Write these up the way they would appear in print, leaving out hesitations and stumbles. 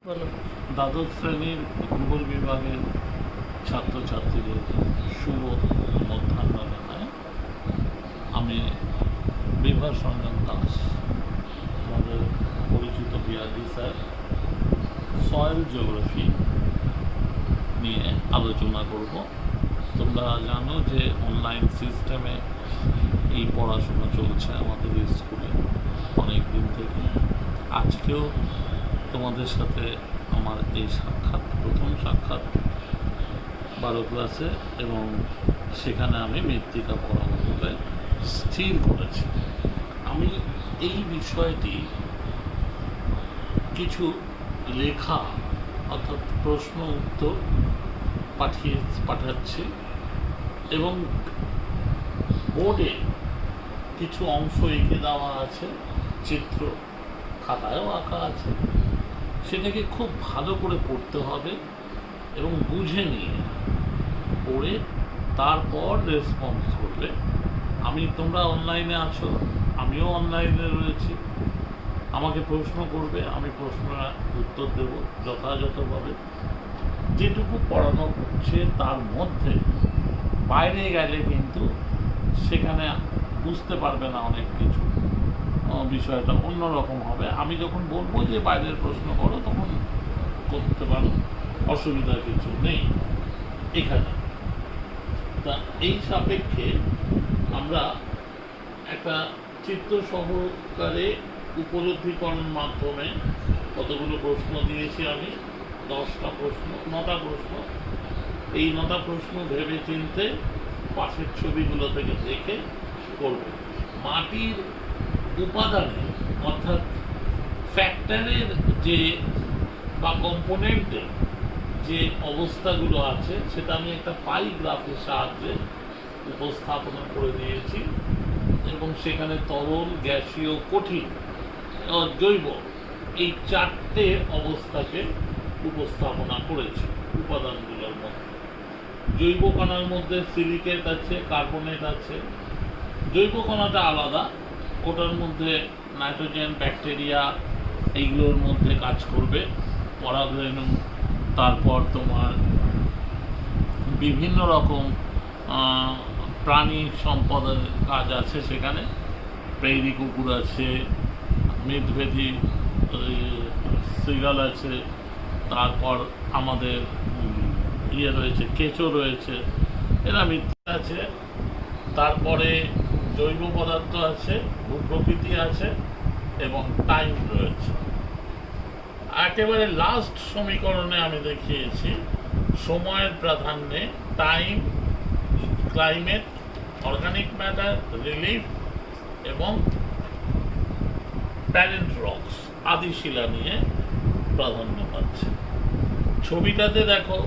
দ্বাদশ শ্রেণীর ভূগোল বিভাগের ছাত্রছাত্রীদের শুভ মধ্যাহ্ন জানায়। আমি বিভাস রঞ্জন দাস, আমাদের পরিচিত বিআরডি স্যার সয়েল জিওগ্রাফি নিয়ে আলোচনা করব। তোমরা জানো যে অনলাইন সিস্টেমে এই পড়াশোনা চলছে আমাদের স্কুলে অনেক দিন থেকে। আজকেও তোমাদের সাথে আমার এই প্রথম সাক্ষাৎ 12 ক্লাসে, এবং সেখানে আমি মৃত্তিকা পড়াবো বলে স্থির করেছি। আমি এই বিষয়টি কিছু লেখা অর্থাৎ প্রশ্ন উত্তর পাঠাচ্ছি, এবং বোর্ডে কিছু অংশ এঁকে দেওয়া আছে, চিত্র খাতায়ও আঁকা আছে। সেটাকে খুব ভালো করে পড়তে হবে এবং বুঝে নিয়ে পড়ে তারপর রেসপন্স করবে। তোমরা অনলাইনে আছো, আমিও অনলাইনে রয়েছি। আমাকে প্রশ্ন করবে, আমি প্রশ্নের উত্তর দেব যথাযথভাবে। যেটুকু পড়ানো হচ্ছে তার মধ্যে বাইরে গেলে কিন্তু সেখানে বুঝতে পারবে না, অনেক কিছু বিষয়টা অন্যরকম হবে। আমি যখন বলবো যে বাইরের প্রশ্ন করো, তখন করতে পারো, অসুবিধা কিছু নেই এখানে। তা এই সাপেক্ষে আমরা একটা চিত্র সহকারে উপলব্ধিকরণ মাধ্যমে কতগুলো প্রশ্ন দিয়েছি আমি, 9টা প্রশ্ন। এই 9টা প্রশ্ন ভেবে চিনতে পাশের ছবিগুলো থেকে দেখে করবে। মাটির উপাদানে অর্থাৎ ফ্যাক্টরের যে বা কম্পোনেন্টের যে অবস্থাগুলো আছে সেটা আমি একটা পাই গ্রাফের সাহায্যে উপস্থাপনা করে দিয়েছি, এবং সেখানে তরল, গ্যাসীয়, কঠিন, জৈব এই 4টে অবস্থাকে উপস্থাপনা করেছি উপাদানগুলোর মধ্যে। জৈব কণার মধ্যে সিলিকেট আছে, কার্বনেট আছে। জৈব কণাটা আলাদা, ওটার মধ্যে নাইট্রোজেন, ব্যাকটেরিয়া এইগুলোর মধ্যে কাজ করবে, পরাগরেণু, তারপর তোমার বিভিন্ন রকম প্রাণী সম্পদের কাজ আছে সেখানে। প্রেইরি কুকুর আছে, মেদভেদি সিগাল আছে, তারপর আমাদের রয়েছে, কেঁচো রয়েছে, এরা মৃত্তিকা আছে। তারপরে জৈব পদার্থ আছে, ভূপ্রকৃতি আছে, এবং টাইম রয়েছে। একেবারে লাস্ট সমীকরণে আমি দেখিয়েছি সময়ের প্রাধান্যে time, climate, organic matter, relief এবং প্যারেন্ট রক্স, আদিশিলা নিয়ে প্রাধান্য পাচ্ছে। ছবিটাতে দেখো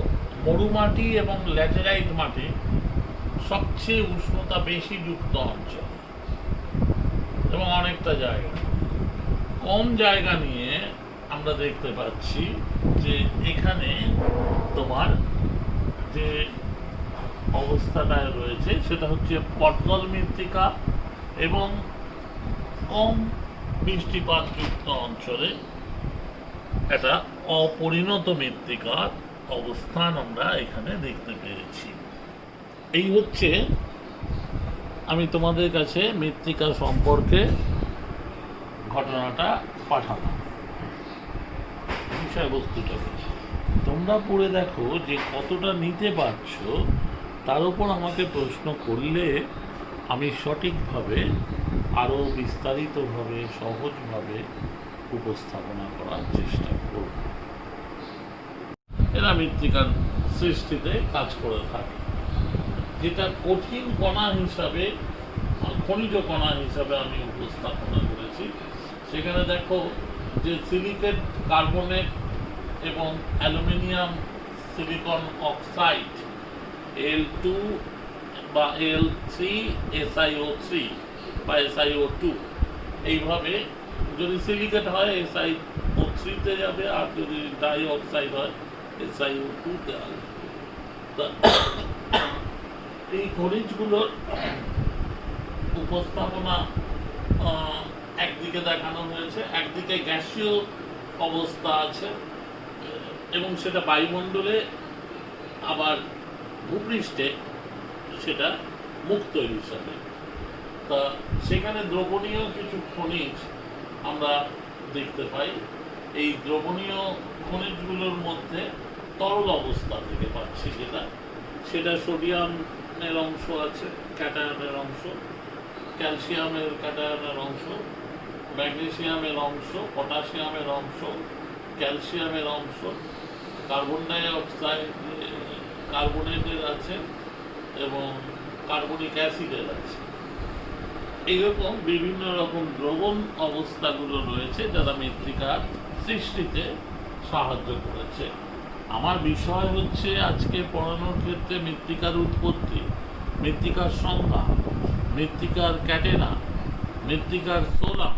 মরুমাটি এবং ল্যাটেরাইট মাটি সবচেয়ে উষ্ণতা বেশি যুক্ত অঞ্চল, এবং অনেকটা জায়গা। কম জায়গা নিয়ে আমরা দেখতে পাচ্ছি যে এখানে তোমার যে অবস্থাটায় রয়েছে সেটা হচ্ছে পটল মৃত্তিকা, এবং কম বৃষ্টিপাত যুক্ত অঞ্চলে একটা অপরিণত মৃত্তিকার অবস্থান আমরা এখানে দেখতে পেয়েছি। এই হচ্ছে আমি তোমাদের কাছে মৃত্তিকা সম্পর্কে ঘটনাটা পাঠালাম, বিষয়বস্তুটাকে। তোমরা পড়ে দেখো যে কতটা নিতে পারছো, তার উপর আমাকে প্রশ্ন করলে আমি সঠিকভাবে, আরও বিস্তারিতভাবে, সহজভাবে উপস্থাপনা করার চেষ্টা করব। এরা মৃত্তিকার সৃষ্টিতে কাজ করে থাকে। যেটা কঠিন কণা হিসাবে, খনিজ কণা হিসাবে আমি উপস্থাপনা করেছি, সেখানে দেখো যে সিলিকেট, কার্বনেট এবং অ্যালুমিনিয়াম সিলিকন অক্সাইড Al2 বা Al3SiO3 বা SiO2, এইভাবে যদি সিলিকেট হয় SiO3 তে যাবে, আর যদি ডাই অক্সাইড হয় SiO2 তে আসবে। এই খনিজগুলোর উপস্থাপনা একদিকে দেখানো হয়েছে, একদিকে গ্যাসীয় অবস্থা আছে, এবং সেটা বায়ুমণ্ডলে আবার ভূপৃষ্ঠে সেটা মুক্ত হিসাবে। তা সেখানে দ্রবণীয় কিছু খনিজ আমরা দেখতে পাই। এই দ্রবণীয় খনিজগুলোর মধ্যে তরল অবস্থা থেকে পাচ্ছি সেটা সোডিয়ামের অংশ আছে, ক্যাটায়নের অংশ, ক্যালসিয়ামের ক্যাটায়নের অংশ, ম্যাগনেসিয়ামের অংশ, পটাশিয়ামের অংশ, ক্যালসিয়ামের অংশ, কার্বন ডাই অক্সাইড কার্বনেটের আছে এবং কার্বনিক অ্যাসিডের আছে। এইরকম বিভিন্ন রকম দ্রবণ অবস্থাগুলো রয়েছে যারা মৃত্তিকার সৃষ্টিতে সাহায্য করেছে। আমার বিষয় হচ্ছে আজকে পড়ানোর ক্ষেত্রে মৃত্তিকার উৎপত্তি, মৃত্তিকার সংজ্ঞা, মৃত্তিকার ক্যাটেনা, মৃত্তিকার সোলাম,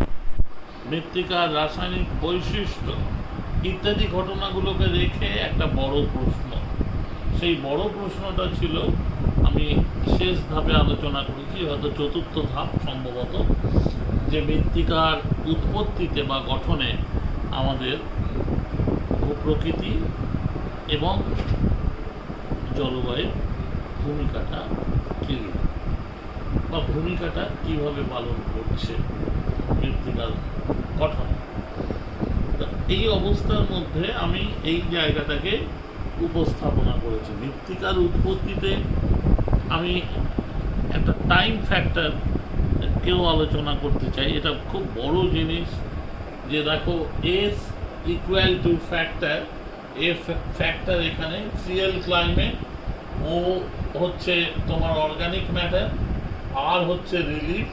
মৃত্তিকার রাসায়নিক বৈশিষ্ট্য ইত্যাদি ঘটনাগুলোকে রেখে একটা বড় প্রশ্ন। সেই বড় প্রশ্নটা ছিল, আমি শেষ ধাপে আলোচনা করেছি, হয়তো চতুর্থ ধাপ সম্ভবত, যে মৃত্তিকার উৎপত্তিতে বা গঠনে আমাদের ভূপ্রকৃতি এবং জলবায়ুর ভূমিকাটা কী বা ভূমিকাটা কীভাবে পালন করছে মৃত্তিকার গঠনে। এই অবস্থার মধ্যে আমি এই জায়গাটাকে উপস্থাপনা করেছি। মৃত্তিকার উৎপত্তিতে আমি একটা টাইম ফ্যাক্টর কেউ আলোচনা করতে চাই। এটা খুব বড় জিনিস, যে দেখো S equal to factor, A factor এখানে সিএল ক্লাইমেট, ও হচ্ছে তোমার অর্গানিক ম্যাটার, আর হচ্ছে রিলিফ,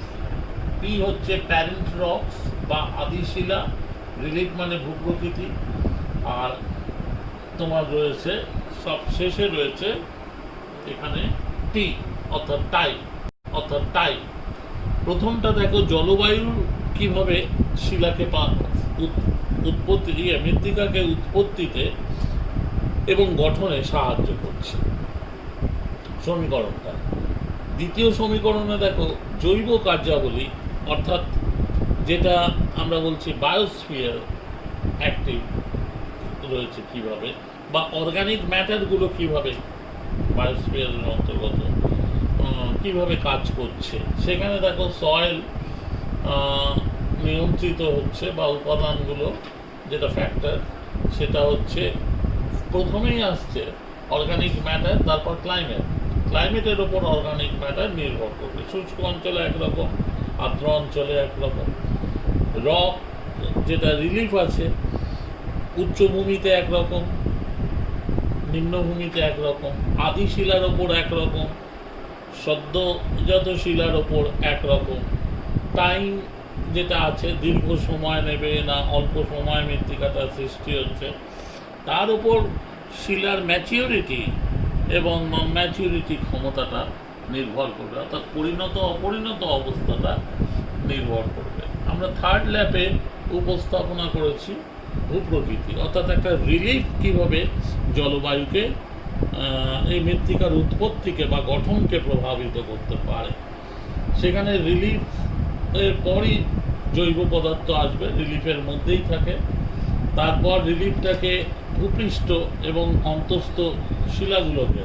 পি হচ্ছে প্যারেন্ট রক্স বা আদিশিলা, রিলিফ মানে ভূপ্রকৃতি, আর তোমার রয়েছে সব শেষে রয়েছে এখানে টি অর্থাৎ টাইম। প্রথমটা দেখো জলবায়ু কিভাবে শিলাকে উৎপত্তি মৃত্তিকাকে উৎপত্তিতে এবং গঠনে সাহায্য করছে। সমীকরণটা দ্বিতীয় সমীকরণে দেখো জৈব কার্যাবলী, অর্থাৎ যেটা আমরা বলছি বায়োস্ফিয়ার অ্যাক্টিভ রয়েছে কিভাবে, বা অর্গানিক ম্যাটারগুলো কিভাবে বায়োস্ফিয়ারের অন্তর্গত কিভাবে কাজ করছে। সেখানে দেখো সয়েল নিয়ন্ত্রিত হচ্ছে, বা উপাদানগুলো যেটা ফ্যাক্টর, সেটা হচ্ছে প্রথমেই আসছে অর্গানিক ম্যাটার, তারপর ক্লাইমেটের ওপর অর্গানিক ম্যাটার নির্ভর করবে। শুষ্ক অঞ্চলে একরকম, আর্দ্র অঞ্চলে একরকম। রক যেটা রিলিফ আছে, উচ্চভূমিতে একরকম, নিম্নভূমিতে একরকম, আদি শিলার ওপর একরকম, সদ্যজাত শিলার ওপর একরকম। টাইম যেটা আছে, দীর্ঘ সময় নেবে না অল্প সময় মৃত্তিকাটা সৃষ্টি হচ্ছে, তার উপর শিলার ম্যাচিউরিটি এবং নন ম্যাচিউরিটি ক্ষমতাটা নির্ভর করবে, অর্থাৎ পরিণত অপরিণত অবস্থাটা নির্ভর করবে। আমরা থার্ড ল্যাপে উপস্থাপনা করেছি ভূপ্রকৃতি, অর্থাৎ একটা রিলিফ কীভাবে জলবায়ুকে এই মৃত্তিকার উৎপত্তিকে বা গঠনকে প্রভাবিত করতে পারে। সেখানে রিলিফ এর পরই জৈব পদার্থ আসবে, রিলিফের মধ্যেই থাকে। তারপর রিলিফটাকে ভূপৃষ্ঠ এবং অন্তস্থ শিলাগুলোকে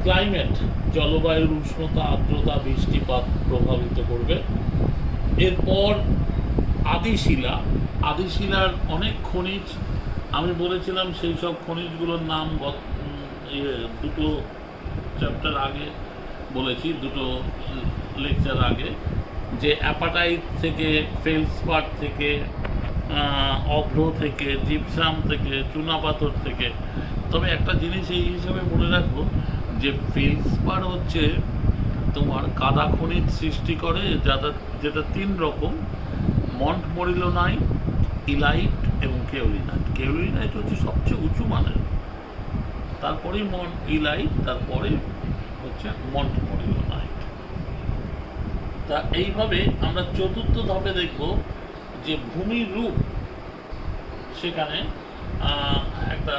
ক্লাইমেট, জলবায়ুর উষ্ণতা, আর্দ্রতা, বৃষ্টিপাত প্রভাবিত করবে। এরপর আদিশিলার অনেক খনিজ আমি বলেছিলাম, সেই সব খনিজগুলোর নাম দুটো চ্যাপ্টার আগে বলেছি, দুটো লেকচার আগে, যে অ্যাপাটাইট থেকে, ফেলসপার থেকে, অভ্র থেকে, জিপসাম থেকে, চুনাপাথর থেকে। তবে একটা জিনিস এই হিসাবে মনে রাখবো যে ফেলসপার হচ্ছে তোমার কাদা খনিজ সৃষ্টি করে, যেটা তিন রকম: মন্টমরিলোনাইট, ইলাইট এবং কেওলিনাইট। কেওলিনাইট হচ্ছে সবচেয়ে উঁচু মানের, তারপরেই ইলাইট, তারপরে হচ্ছে মন্টমরিলোনাইট। তা এইভাবে আমরা চতুর্থ ধাপে দেখব যে ভূমির রূপ সেখানে একটা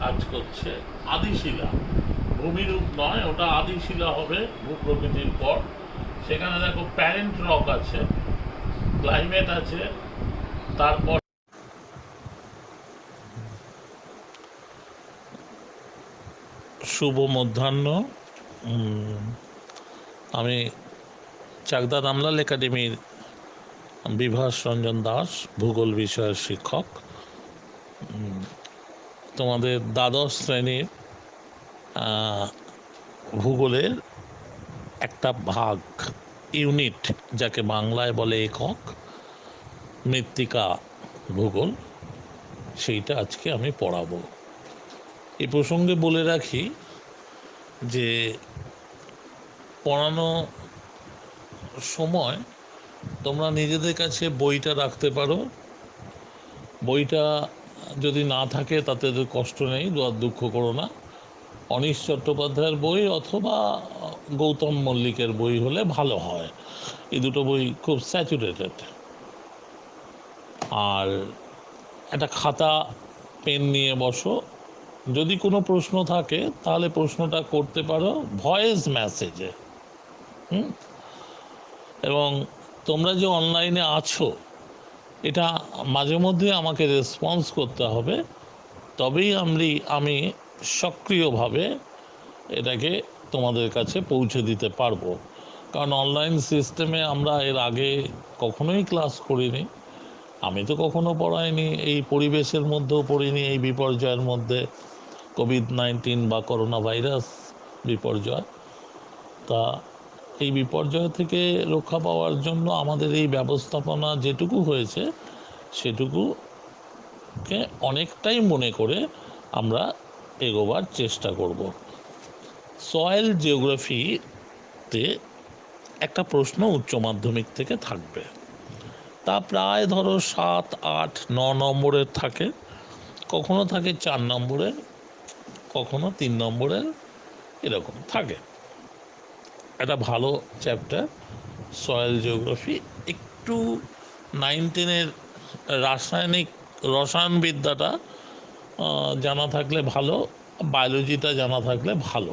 কাজ করছে। আদিশিলা ভূমিরূপ নয়, ওটা আদিশিলা হবে ভূপ্রকৃতির পর। সেখানে দেখো প্যারেন্ট রক আছে, ক্লাইমেট আছে, তারপর শুভ মধ্যাহ্ন। আমি চাকদা রামলাল একাডেমির বিভাস রঞ্জন দাস, ভূগোল বিষয়ের শিক্ষক। তোমাদের দ্বাদশ শ্রেণীর ভূগোলের একটা ভাগ, ইউনিট, যাকে বাংলায় বলে একক, মৃত্তিকা ভূগোল, সেইটা আজকে আমি পড়াবো। এই প্রসঙ্গে বলে রাখি যে পড়ানো সময় তোমরা নিজেদের কাছে বইটা রাখতে পারো। বইটা যদি না থাকে তাতে কষ্ট নেই, দুঃখ করো না। অনীশ চট্টোপাধ্যায়ের বই অথবা গৌতম মল্লিকের বই হলে ভালো হয়। এই দুটো বই খুব স্যাচুরেটেড। আর একটা খাতা পেন নিয়ে বসো। যদি কোনো প্রশ্ন থাকে তাহলে প্রশ্নটা করতে পারো ভয়েস মেসেজে। এবং তোমরা যে অনলাইনে আছো, এটা মাঝে মধ্যে আমাকে রেসপন্স করতে হবে, তবেই আমি সক্রিয়ভাবে এটাকে তোমাদের কাছে পৌঁছে দিতে পারবো। কারণ অনলাইন সিস্টেমে আমরা এর আগে কখনোই ক্লাস করিনি। আমি তো কখনো পড়াইনি, এই পরিবেশের মধ্যেও পড়িনি, এই বিপর্যয়ের মধ্যে, কোভিড-19 বা করোনা ভাইরাস বিপর্যয়। তা এই বিপর্যয় থেকে রক্ষা পাওয়ার জন্য আমাদের এই ব্যবস্থাপনা যেটুকু হয়েছে সেটুকুকে অনেকটাই মনে করে আমরা এগোবার চেষ্টা করব। সয়েল জিওগ্রাফিতে একটা প্রশ্ন উচ্চ মাধ্যমিক থেকে থাকবে, তা প্রায় ধরো 7, 8, 9 নম্বরের থাকে, কখনো থাকে 4 নম্বরের, কখনো 3 নম্বরের, এরকম থাকে। একটা ভালো চ্যাপ্টার সয়েল জিওগ্রাফি। একটু 9-10-এর রসায়নবিদ্যাটা জানা থাকলে ভালো, বায়োলজিটা জানা থাকলে ভালো,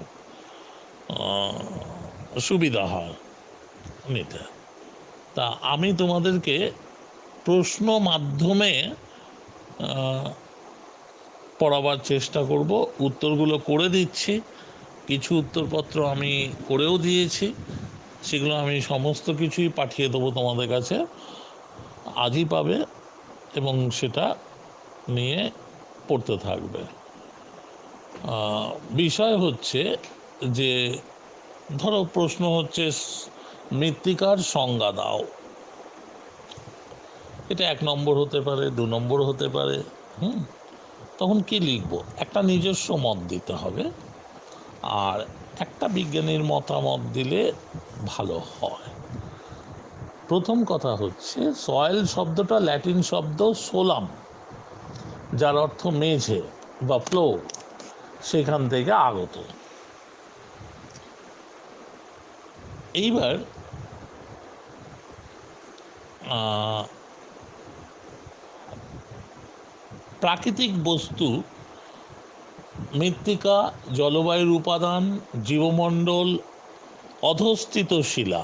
সুবিধা হয় নিতে। তা আমি তোমাদেরকে প্রশ্ন মাধ্যমে পড়াবার চেষ্টা করব। উত্তরগুলো করে দিচ্ছি, কিছু উত্তরপত্র আমি করেও দিয়েছি, সেগুলো আমি সমস্ত কিছুই পাঠিয়ে দেবো তোমাদের কাছে, আজই পাবে, এবং সেটা নিয়ে পড়তে থাকবে। বিষয় হচ্ছে যে ধরো প্রশ্ন হচ্ছে মৃত্তিকার সংজ্ঞা দাও। এটা 1 নম্বর হতে পারে, 2 নম্বর হতে পারে। তখন কি লিখব? একটা নিজস্ব মত দিতে হবে, আর একটা বিজ্ঞানীর মতামত দিলে ভালো হয়। প্রথম কথা হচ্ছে, সয়েল শব্দটা ল্যাটিন শব্দ সোলাম, যার অর্থ মেঝে বা ফ্লোর, সেখান থেকে আগত। এইবার প্রাকৃতিক বস্তু, মৃত্তিকা, জলবায়ুর উপাদান, জীবমণ্ডল, অধস্থিত শিলা,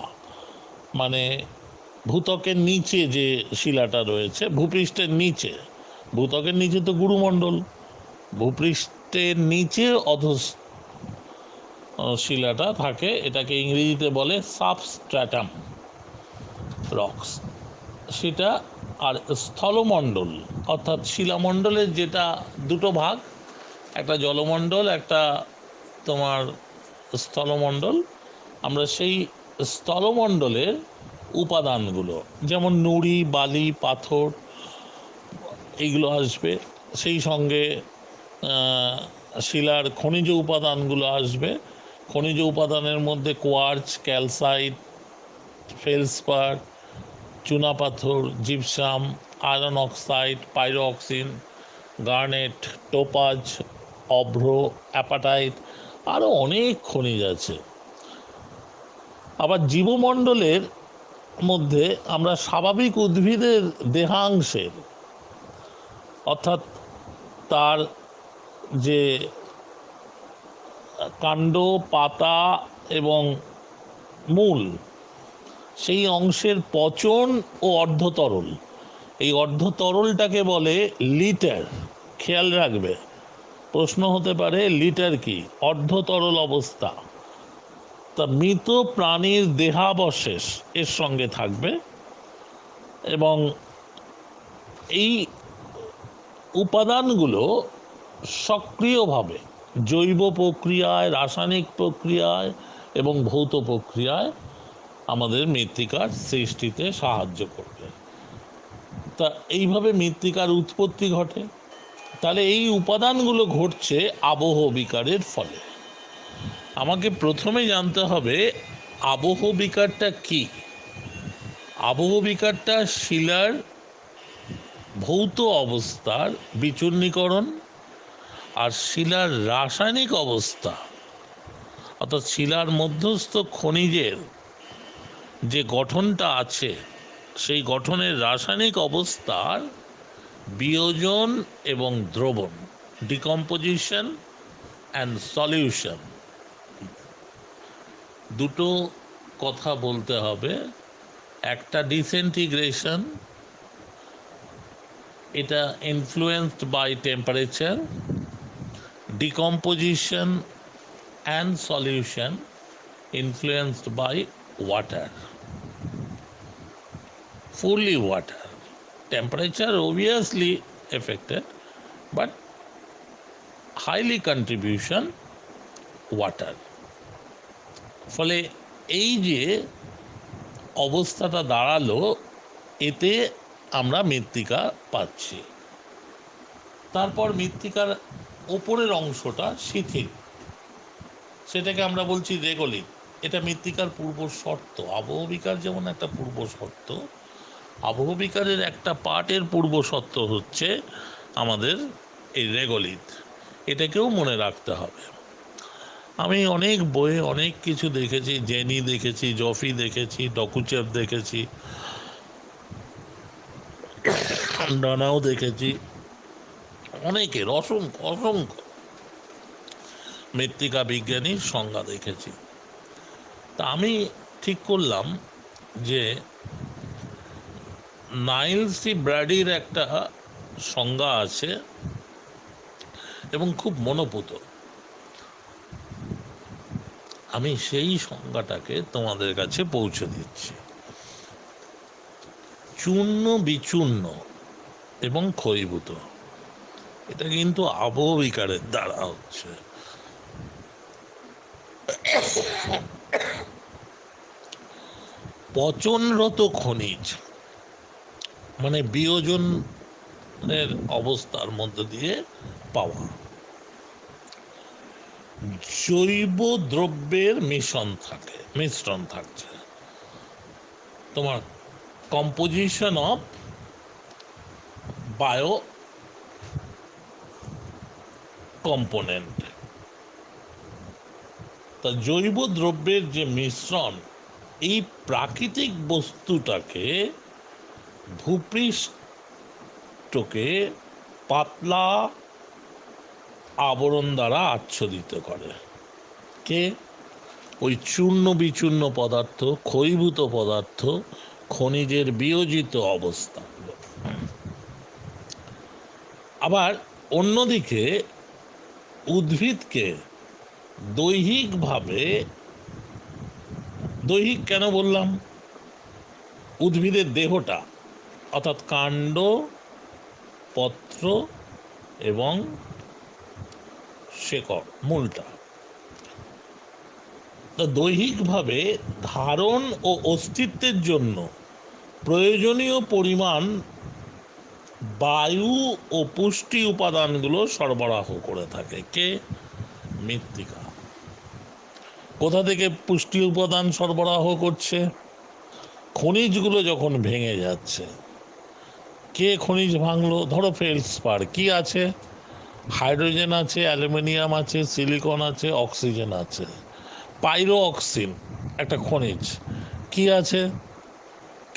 মানে ভূত্বকের নিচে যে শিলাটা রয়েছে, ভূপৃষ্ঠের নিচে, ভূত্বকের নিচে তো গুরুমণ্ডল, ভূপৃষ্ঠের নিচে শিলাটা থাকে, এটাকে ইংরেজিতে বলে সাবস্ট্র্যাটাম রক্স, সেটা। আর স্থলমণ্ডল, অর্থাৎ শিলামণ্ডলের যেটা দুটো ভাগ, একটা জলমণ্ডল, একটা তোমার স্থলমণ্ডল, আমরা সেই স্থলমণ্ডলের উপাদানগুলো, যেমন নুড়ি, বালি, পাথর, এইগুলো আসবে। সেই সঙ্গে শিলার খনিজ উপাদানগুলো আসবে। খনিজ উপাদানের মধ্যে কোয়ার্চ, ক্যালসাইট, ফেলসপার, চুনাপাথর, gypsum, iron oxide, pyroxene, garnet, topaz, অভ্র, অ্যাপাটাইট, আরও অনেক খনিজ আছে। আবার জীবমণ্ডলের মধ্যে আমরা স্বাভাবিক উদ্ভিদের দেহাংশের, অর্থাৎ তার যে কাণ্ড, পাতা এবং মূল, সেই অংশের পচন ও অর্ধতরল, এই অর্ধতরলটাকে বলে লিটার, খেয়াল রাখবে। প্রশ্ন হতে পারে লিটার কি, অর্ধ তরল অবস্থা। তা মৃত প্রাণীর দেহাবশেষ এর সঙ্গে থাকবে এবং এই উপাদানগুলো সক্রিয়ভাবে জৈব প্রক্রিয়ায়, রাসায়নিক প্রক্রিয়ায় এবং ভৌত প্রক্রিয়ায় আমাদের মৃত্তিকার সৃষ্টিতে সাহায্য করবে। তা এইভাবে মৃত্তিকার উৎপত্তি ঘটে। তাহলে এই উপাদানগুলো ঘটছে আবহ বিকারের ফলে। আমাকে প্রথমে জানতে হবে আবহ বিকারটা কি। আবহ বিকারটা শিলার ভৌত অবস্থার বিচূর্ণীকরণ আর শিলার রাসায়নিক অবস্থা অর্থাৎ শিলার মধ্যস্থ খনিজের যে গঠনটা আছে সেই গঠনের রাসায়নিক অবস্থার বিয়োজন এবং দ্রবণ, ডিকম্পোজিশন অ্যান্ড সলিউশন। দুটো কথা বলতে হবে। একটা ডিসইন্টিগ্রেশন, এটা influenced by temperature. Decomposition and solution influenced by water, fully water. Temperature obviously affected, but highly contribution water. ফলে এই যে অবস্থাটা দাঁড়ালো, এতে আমরা মৃত্তিকা পাচ্ছি। তারপর মৃত্তিকার ওপরের অংশটা শিথিল, সেটাকে আমরা বলছি রেগোলিথ। এটা মৃত্তিকার পূর্ব শর্ত। আবহবিকার যেমন একটা পূর্ব শর্ত, আবহবিকারের একটা পার্টের পূর্ব শর্ত হচ্ছে আমাদের এই রেগোলিথ। এটাকেও মনে রাখতে হবে। আমি অনেক বইয়ে অনেক কিছু দেখেছি, জেনি দেখেছি, জফি দেখেছি, ডকুচেভ দেখেছি, ডানাও দেখেছি, অনেকের অসংখ্য অসংখ্য মৃত্তিকা বিজ্ঞানীর সংজ্ঞা দেখেছি। তা আমি ঠিক করলাম যে নাইল সি ব্র্যাডির একটা সংজ্ঞা আছে এবং খুব মনোপুত। আমি সেই সংজ্ঞাটাকে তোমাদের কাছে পৌঁছে দিচ্ছি। চূর্ণ বিচূর্ণ এবং ক্ষয়ীভূত, এটা কিন্তু আবহবিকারের দ্বারা হচ্ছে। পচনরত খনিজ মানে বিয়োজনের অবস্থার মধ্য দিয়ে পাওয়া জৈব দ্রব্যের মিশ্রণ থাকছে। তোমার কম্পোজিশন অফ বায়ো কম্পোনেন্ট। তা জৈব দ্রব্যের যে মিশ্রণ, এই প্রাকৃতিক বস্তুটাকে ভূপৃষ্ঠকে পাতলা আবরণ দ্বারা আচ্ছাদিত করে। কে? ওই চূর্ণ বিচূর্ণ পদার্থ, ক্ষয়ীভূত পদার্থ, খনিজের বিয়োজিত অবস্থা। আবার অন্যদিকে উদ্ভিদকে দৈহিকভাবে, দৈহিক কেন বললাম, উদ্ভিদের দেহটা অর্থাৎ কাণ্ড, পত্র এবং শেকড়, মূলটা, দৈহিকভাবে ধারণ ও অস্তিত্বের জন্য প্রয়োজনীয় পরিমাণ বায়ু ও পুষ্টি উপাদানগুলো সরবরাহ করে থাকে। কে? মৃত্তিকা। কোথা থেকে পুষ্টি উপাদান সরবরাহ করছে? খনিজগুলো যখন ভেঙে যাচ্ছে। কে খনিজ ভাঙলো? ধরো ফেলসপার, কি আছে? হাইড্রোজেন আছে, অ্যালুমিনিয়াম আছে, সিলিকন আছে, অক্সিজেন আছে। পাইরোঅক্সিন একটা খনিজ, কি আছে?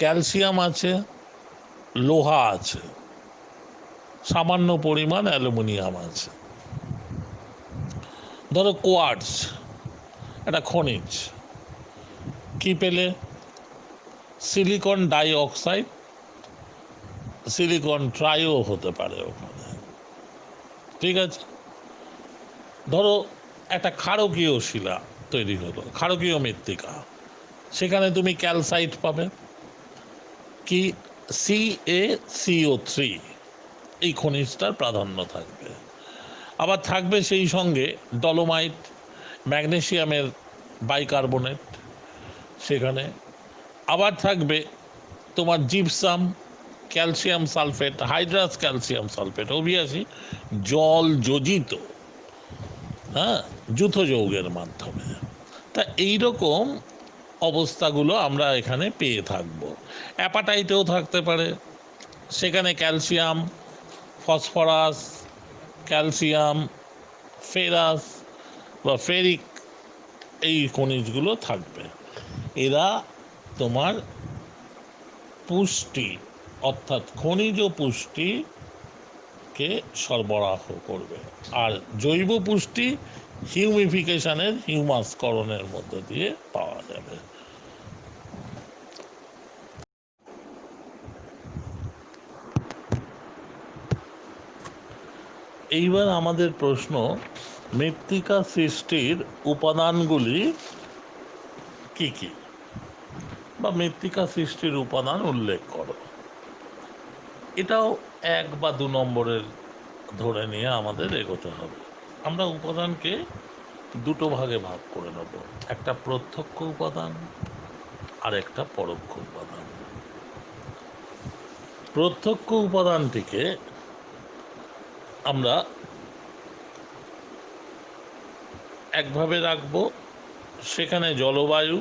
ক্যালসিয়াম আছে, লোহা আছে, সামান্য পরিমাণ অ্যালুমিনিয়াম আছে। ধরো কোয়ার্টজ একটা খনিজ, কি পেলে? Silicon die oxide, silicon trio হতে পারে ওখানে, ঠিক আছে? ধরো একটা ক্ষারকীয় শিলা তৈরি হলো, ক্ষারকীয় মৃত্তিকা, সেখানে তুমি ক্যালসাইট পাবে, কি CaCO3, এই খনিজটার প্রাধান্য থাকবে। আবার থাকবে সেই সঙ্গে ডলোমাইট, ম্যাগনেসিয়ামের বাইকার্বনেট সেখানে। আবার থাকবে তোমার gypsum, calcium sulphate, hydrous calcium sulphate, অভিয়াসী জল যোজিত, হ্যাঁ, যূথ যৌগের মাধ্যমে। তা এইরকম অবস্থাগুলো আমরা এখানে পেয়ে থাকব। অ্যাপাটাইটেও থাকতে পারে, সেখানে ক্যালসিয়াম, ফসফরাস, ক্যালসিয়াম, ফেরাস বা ফেরিক, এই খনিজগুলো থাকবে। এরা তোমার পুষ্টি অর্থাৎ খনিজ পুষ্টিকে সরবরাহ করবে। আর জৈব পুষ্টি হিউমিফিকেশনের, হিউমাসকরণের মধ্য দিয়ে পাওয়া যাবে। এইবার আমাদের প্রশ্ন, মৃত্তিকা সৃষ্টির উপাদানগুলি কি কি, বা মৃত্তিকা সৃষ্টির উপাদান উল্লেখ করো। এটাও 1 বা 2 নম্বরের ধরে নিয়ে আমাদের এগোতে হবে। আমরা উপাদানকে দুটো ভাগে ভাগ করে নেব, একটা প্রত্যক্ষ উপাদান আর একটা পরোক্ষ উপাদান। প্রত্যক্ষ উপাদানটিকে আমরা একভাবে রাখব, সেখানে জলবায়ু,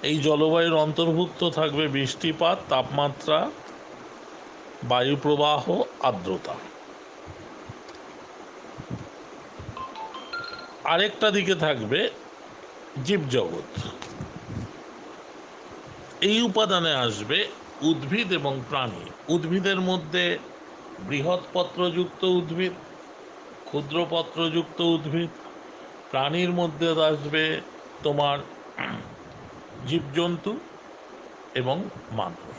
এই জলবায়ুর অন্তর্ভুক্ত থাকবে বৃষ্টিপাত, তাপমাত্রা, বায়ু প্রবাহ, আর্দ্রতা। আরেকটা দিকে থাকবে জীবজগৎ। এই উপাদানে আসবে উদ্ভিদ এবং প্রাণী। উদ্ভিদের মধ্যে বৃহৎ পত্রযুক্ত উদ্ভিদ, ক্ষুদ্র পত্রযুক্ত উদ্ভিদ। প্রাণীর মধ্যে আসবে তোমার জীবজন্তু এবং মানুষ।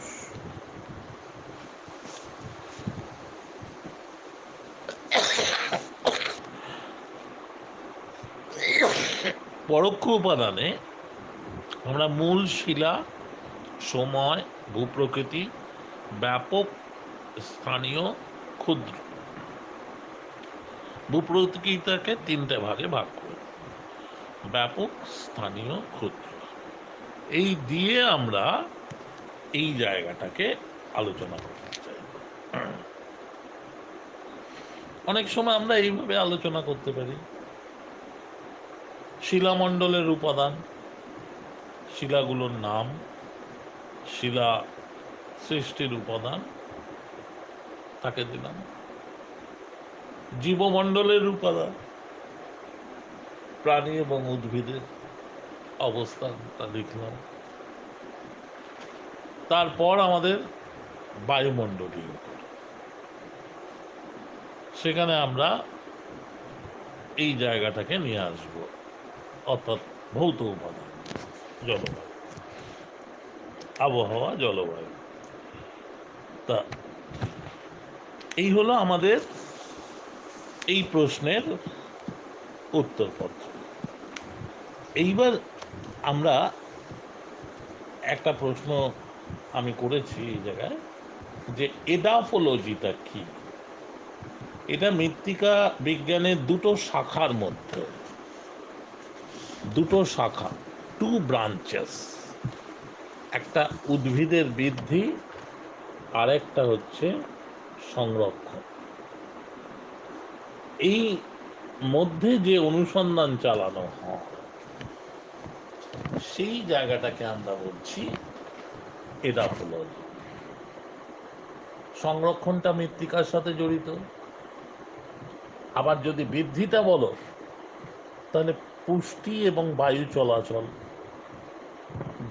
পরোক্ষ উপাদানে আমরা মূল শিলা, সময়, ভূপ্রকৃতি, ব্যাপক, স্থানীয়, ক্ষুদ্র। ভূপ্রকৃতিটাকে 3টে ভাগে ভাগ করব, ব্যাপক, স্থানীয়, ক্ষুদ্র। এই দিয়ে আমরা এই জায়গাটাকে আলোচনা করতে চাই। অনেক সময় আমরা এইভাবে আলোচনা করতে পারি, শিলামণ্ডলের উপাদান, শিলাগুলোর নাম, শিলা সৃষ্টির উপাদান তাকে দিলাম। জীবমণ্ডলের উপাদান, প্রাণী এবং উদ্ভিদের অবস্থানটা লিখলাম। তারপর আমাদের বায়ুমণ্ডলীয়, সেখানে আমরা এই জায়গাটাকে নিয়ে আসব, অর্থাৎ ভৌত উপাদান, জলবায়ু, আবহাওয়া, জলবায়ু। তা এই হলো আমাদের এই প্রশ্নের উত্তরপত্র। এইবার আমরা একটা প্রশ্ন আমি করেছি এই জায়গায়, যে এডাফোলজিটা কি। এটা মৃত্তিকা বিজ্ঞানের দুটো শাখার মধ্যে, দুটো শাখা, 2 ব্রাঞ্চেস। একটা উদ্ভিদের বৃদ্ধি, আর একটা হচ্ছে সংরক্ষণ। এই মধ্যে যে অনুসন্ধান চালানো হয়, সেই জায়গাটাকে আমরা বলছি এডাফোলজি। সংরক্ষণটা মৃত্তিকার সাথে জড়িত। আবার যদি বৃদ্ধিটা বলো, তাহলে পুষ্টি এবং বায়ু চলাচল,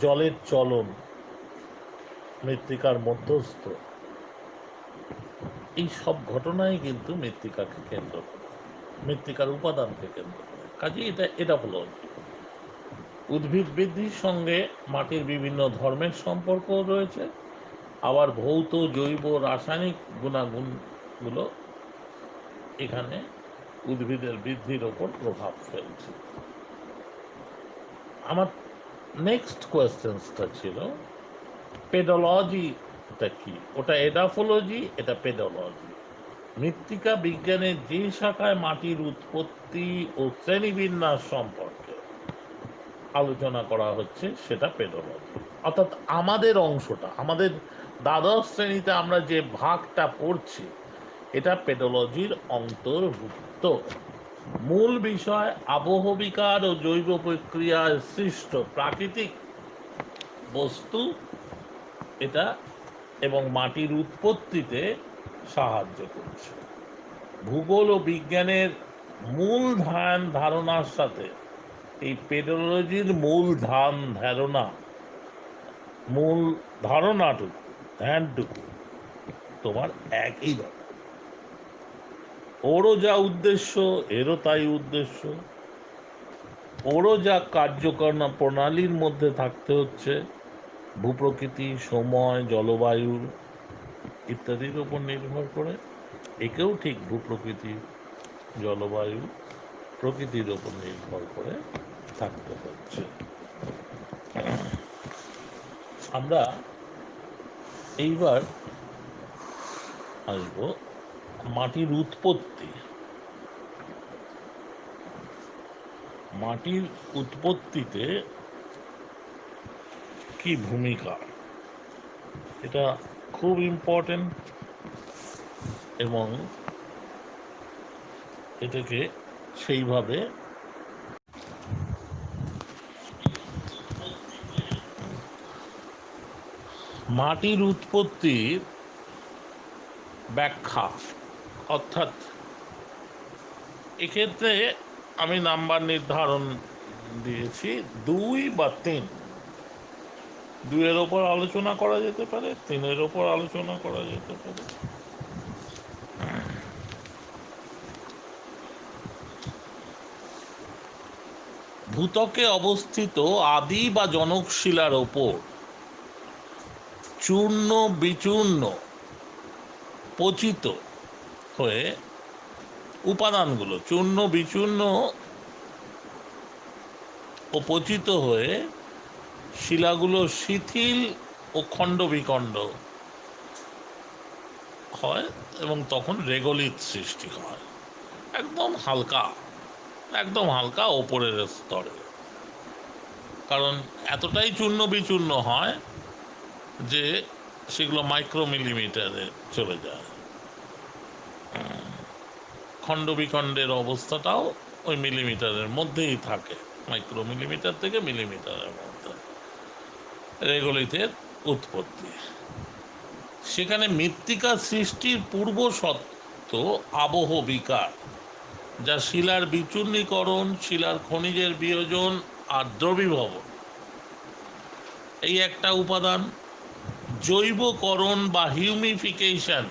জলের চলন, মৃত্তিকার মধ্যস্থ, এই সব ঘটনাই কিন্তু মৃত্তিকাকে কেন্দ্র করে, মৃত্তিকার উপাদানকে কেন্দ্র করে। কাজে এটা হলো উদ্ভিদ বৃদ্ধির সঙ্গে মাটির বিভিন্ন ধর্মের সম্পর্ক রয়েছে। আবার ভৌত, জৈব, রাসায়নিক গুণাগুণগুলো এখানে উদ্ভিদের বৃদ্ধির ওপর প্রভাব ফেলছে। আমার নেক্সট কোয়েশ্চেন্সটা ছিল পেডোলজিটা কি। ওটা এডাফোলজি, এটা পেডোলজি। মৃত্তিকা বিজ্ঞানের যে শাখায় মাটির উৎপত্তি ও শ্রেণীবিন্যাস সম্পর্কে আলোচনা করা হচ্ছে সেটা পেডোলজি। অর্থাৎ আমাদের অংশটা, আমাদের দ্বাদশ শ্রেণীতে আমরা যে ভাগটা পড়ছি, এটা পেডোলজির অন্তর্ভুক্ত। মূল বিষয় আবহবিকার ও জৈব প্রক্রিয়ায় সৃষ্ট প্রাকৃতিক বস্তু এটা, এবং মাটির উৎপত্তিতে সাহায্য করছে। ভূগোল ও বিজ্ঞানের মূল ধারণার সাথে এই পেডোলজির মূল ধারণাটুকু, ধ্যানটুকু তোমার একই রকম। ওরও যা উদ্দেশ্য, এরও তাই উদ্দেশ্য। ওরও যা কার্যকরণ প্রণালীর মধ্যে থাকতে হচ্ছে ভূপ্রকৃতি, সময়, জলবায়ু ইত্যাদির উপর নির্ভর করে, একেও ঠিক ভূপ্রকৃতি, জলবায়ু, প্রকৃতির উপর নির্ভর করে থাকতে হচ্ছে। আমরা এইবার আসবো মাটির উৎপত্তি। মাটির উৎপত্তিতে কি ভূমিকা, এটা খুব ইম্পর্টেন্ট, এবং এটাকে সেইভাবে মাটির উৎপত্তির ব্যাখ্যা, অর্থাৎ এক্ষেত্রে আমি নাম্বার নির্ধারণ দিয়েছি 2 বা 3। 2-এর ওপর আলোচনা করা যেতে পারে, 3-এর ওপর আলোচনা করা যেতে পারে। ভূত্বকে অবস্থিত আদি বা জনক শিলার ওপর চূর্ণ বিচূর্ণ পচিত হয়ে উপাদানগুলো চূর্ণ বিচূর্ণ ও পচিত হয়ে শিলাগুলো শিথিল ও খণ্ড বিখণ্ড হয়, এবং তখন রেগলিত সৃষ্টি হয়। একদম হালকা, একদম হালকা ওপরের স্তরে, কারণ এতটাই চূর্ণ বিচূর্ণ হয় যে সেগুলো মাইক্রোমিলিমিটারে চলে যায়। খণ্ড বিখণ্ডের অবস্থাটাও ওই মিলিমিটারের মধ্যেই থাকে, মাইক্রোমিলিমিটার থেকে মিলিমিটারের মধ্যে রেগলিতের উৎপত্তি। সেখানে মৃত্তিকা সৃষ্টির পূর্ব সত্ত্ব আবহ বিকার, যা শিলার বিচূর্ণীকরণ, শিলার খনিজের বিয়োজন আর দ্রবীভবন, এই একটা উপাদান। জৈবকরণ বা হিউমিফিকেশন,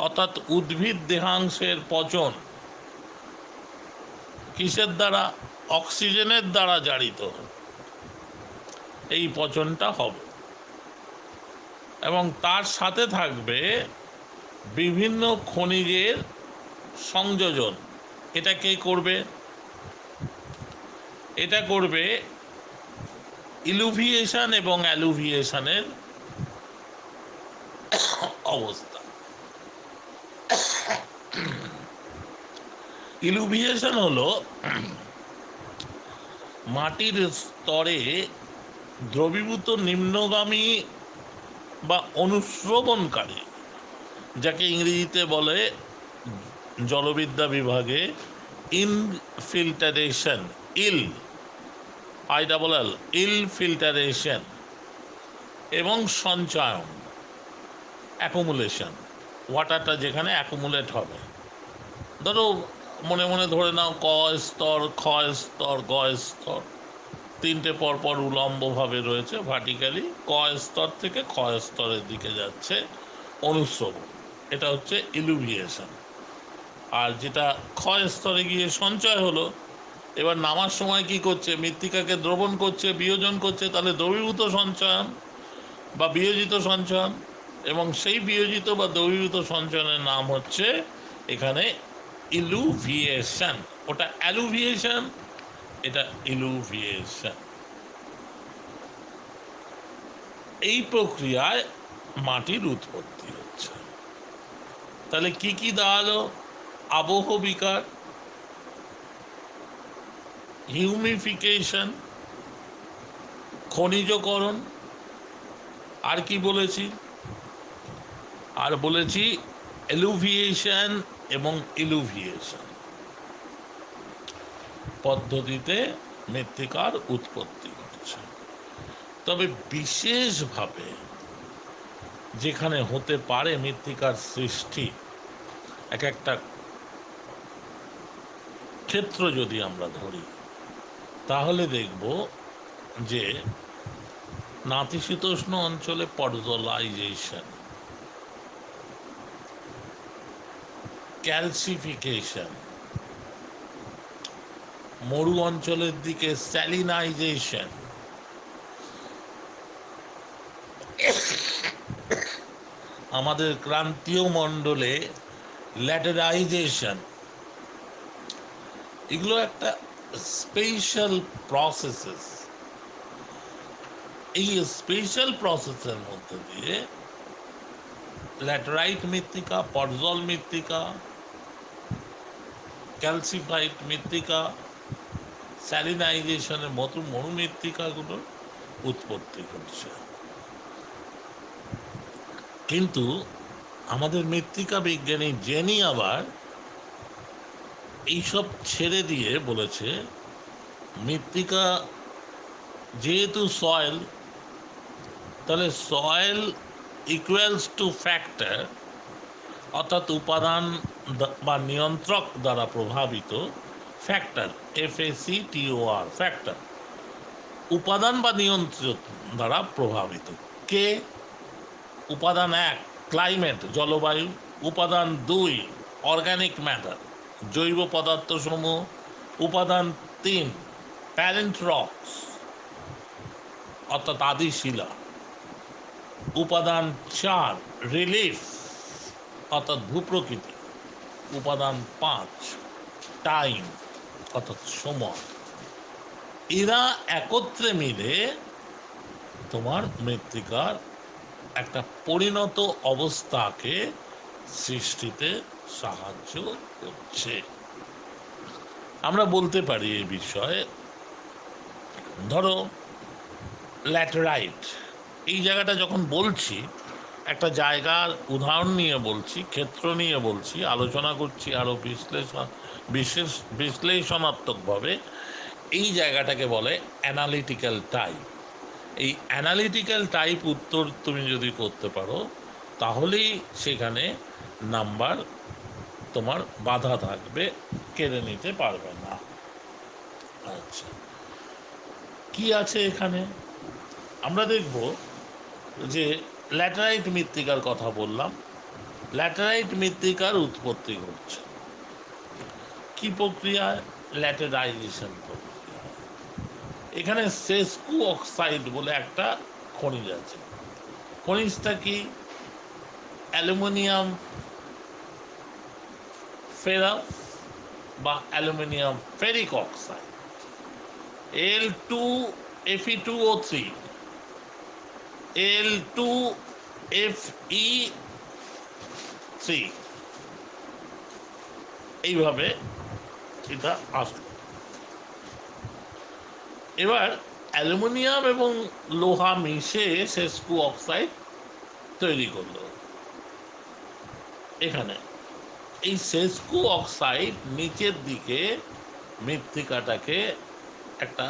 অর্থাৎ উদ্ভিদ দেহাংশের পচন, কিসের দ্বারা? অক্সিজেনের দ্বারা জারিত এই পচনটা হবে, এবং তার সাথে থাকবে বিভিন্ন খনিজের সংযোজন। এটা কে করবে? এটা করবে ইলুভিয়েশন এবং অ্যালুভিয়েশনের অবস্থা। ইলুভিয়েশন হলো মাটির স্তরে দ্রবীভূত নিম্নগামী বা অনুশ্রবণকারী, যাকে ইংরেজিতে বলে জলবিদ্যা বিভাগে ইনফিল্টারেশন, ইলফিল্টারেশন, এবং সঞ্চয়ন, অ্যাকুমুলেশন। ওয়াটারটা যেখানে অ্যাকুমুলেট হবে, ধরো মনে মনে ধরে নাও ক স্তর, খ স্তর, গ স্তর, 3টে পরপর উলম্বভাবে রয়েছে ভার্টিক্যালি। ক স্তর থেকে খ স্তরের দিকে যাচ্ছে অনুশ্রবণ, এটা হচ্ছে ইলুভিয়েশন। আর যেটা খ স্তরে গিয়ে সঞ্চয় হলো, এবার নামার সময় কি করছে? মৃত্তিকাকে দ্রবণ করছে, বিয়োজন করছে, তাহলে দ্রবীভূত সঞ্চয়ন বা বিয়োজিত সঞ্চয়ন, এবং সেই বিয়োজিত বা দ্রবীভূত সঞ্চয়নের নাম হচ্ছে এখানে ইলুভিয়েশন। ওটা অ্যালুভিয়েশন, এটা ইলুভিয়েশন। এই প্রক্রিয়ায় মাটির উৎপত্তি হচ্ছে। তাহলে কি কি দাঁড়ালো? আবহ বিকার, হিউমিফিকেশন, খনিজকরণ, আর কি বলেছি? আর বলেছি এলুভিয়েশন এবং ইলুভিয়েশন পদ্ধতিতে মৃত্তিকার উৎপত্তি ঘটছে। তবে বিশেষভাবে যেখানে হতে পারে মৃত্তিকার সৃষ্টি, এক একটা ক্ষেত্র যদি আমরা ধরি, তাহলে দেখব যে নাতিশীতোষ্ণ অঞ্চলে পর্জলাইজেশন, ক্যালসিফিকেশন, মরু অঞ্চলের দিকে স্যালিনাইজেশন, আমাদের ক্রান্তীয় মণ্ডলে ল্যাটেরাইজেশন, এগুলো একটা স্পেশাল প্রসেসেস। এই স্পেশাল প্রসেসের মধ্যে দিয়ে ল্যাটেরাইট মৃত্তিকা, পর্জল মৃত্তিকা, ক্যালসিফাইড মৃত্তিকা, স্যালিনাইজেশনের মতো মরু মৃত্তিকাগুলোর উৎপত্তি ঘটছে। কিন্তু আমাদের মৃত্তিকা বিজ্ঞানী জেনি আবার এইসব ছেড়ে দিয়ে বলেছে মৃত্তিকা যেহেতু সয়েল, তাহলে সয়েল ইকুয়ালস টু ফ্যাক্টর, অর্থাৎ উপাদান বা নিয়ন্ত্রক দ্বারা প্রভাবিত। ফ্যাক্টর, FACTOR, ফ্যাক্টর, উপাদান বা নিয়ন্ত্রক দ্বারা প্রভাবিত। কে? উপাদান 1 ক্লাইমেট, জলবায়ু। উপাদান 2 অর্গানিক ম্যাটার, জৈব পদার্থসমূহ। উপাদান 3 প্যারেন্ট রক্স, অর্থাৎ আদি শিলা। উপাদান 4 রিলিফ, অর্থাৎ ভূপ্রকৃতি। উপাদান 5 টাইম, অর্থাৎ সময়। এরা একত্রে মিলে তোমার মৃত্তিকার একটা পরিণত অবস্থাকে সৃষ্টিতে সাহায্য করছে। আমরা বলতে পারি এই বিষয়ে, ধরো ল্যাটেরাইট, এই জায়গাটা যখন বলছি, একটা জায়গার উদাহরণ নিয়ে বলছি, ক্ষেত্র নিয়ে বলছি, আলোচনা করছি আরও বিশ্লেষণাত্মকভাবে। এই জায়গাটাকে বলে অ্যানালিটিক্যাল টাইপ। এই অ্যানালিটিক্যাল টাইপ উত্তর তুমি যদি করতে পারো, তাহলেই সেখানে নাম্বার তোমার বাধা থাকবে, কেড়ে নিতে পারবে না। আচ্ছা, কি আছে এখানে? আমরা দেখব যে ল্যাটেরাইট মৃত্তিকার কথা বললাম। ল্যাটেরাইট মৃত্তিকার উৎপত্তি ঘটছে কি প্রক্রিয়ায়? ল্যাটেরাইজেশন প্রক্রিয়ায়। এখানে সেসকু অক্সাইড বলে একটা খনিজ আছে। খনিজটা কি? অ্যালুমিনিয়াম ফেরাস বা aluminium ferric oxide, L2Fe2O3, L2Fe3, এইভাবে এটা আসলো। এবার অ্যালুমিনিয়াম এবং লোহা মিশে সেসকু অক্সাইড তৈরি করলো। এখানে এই সেসকু অক্সাইড নিচের দিকে মৃত্তিকাটাকে একটা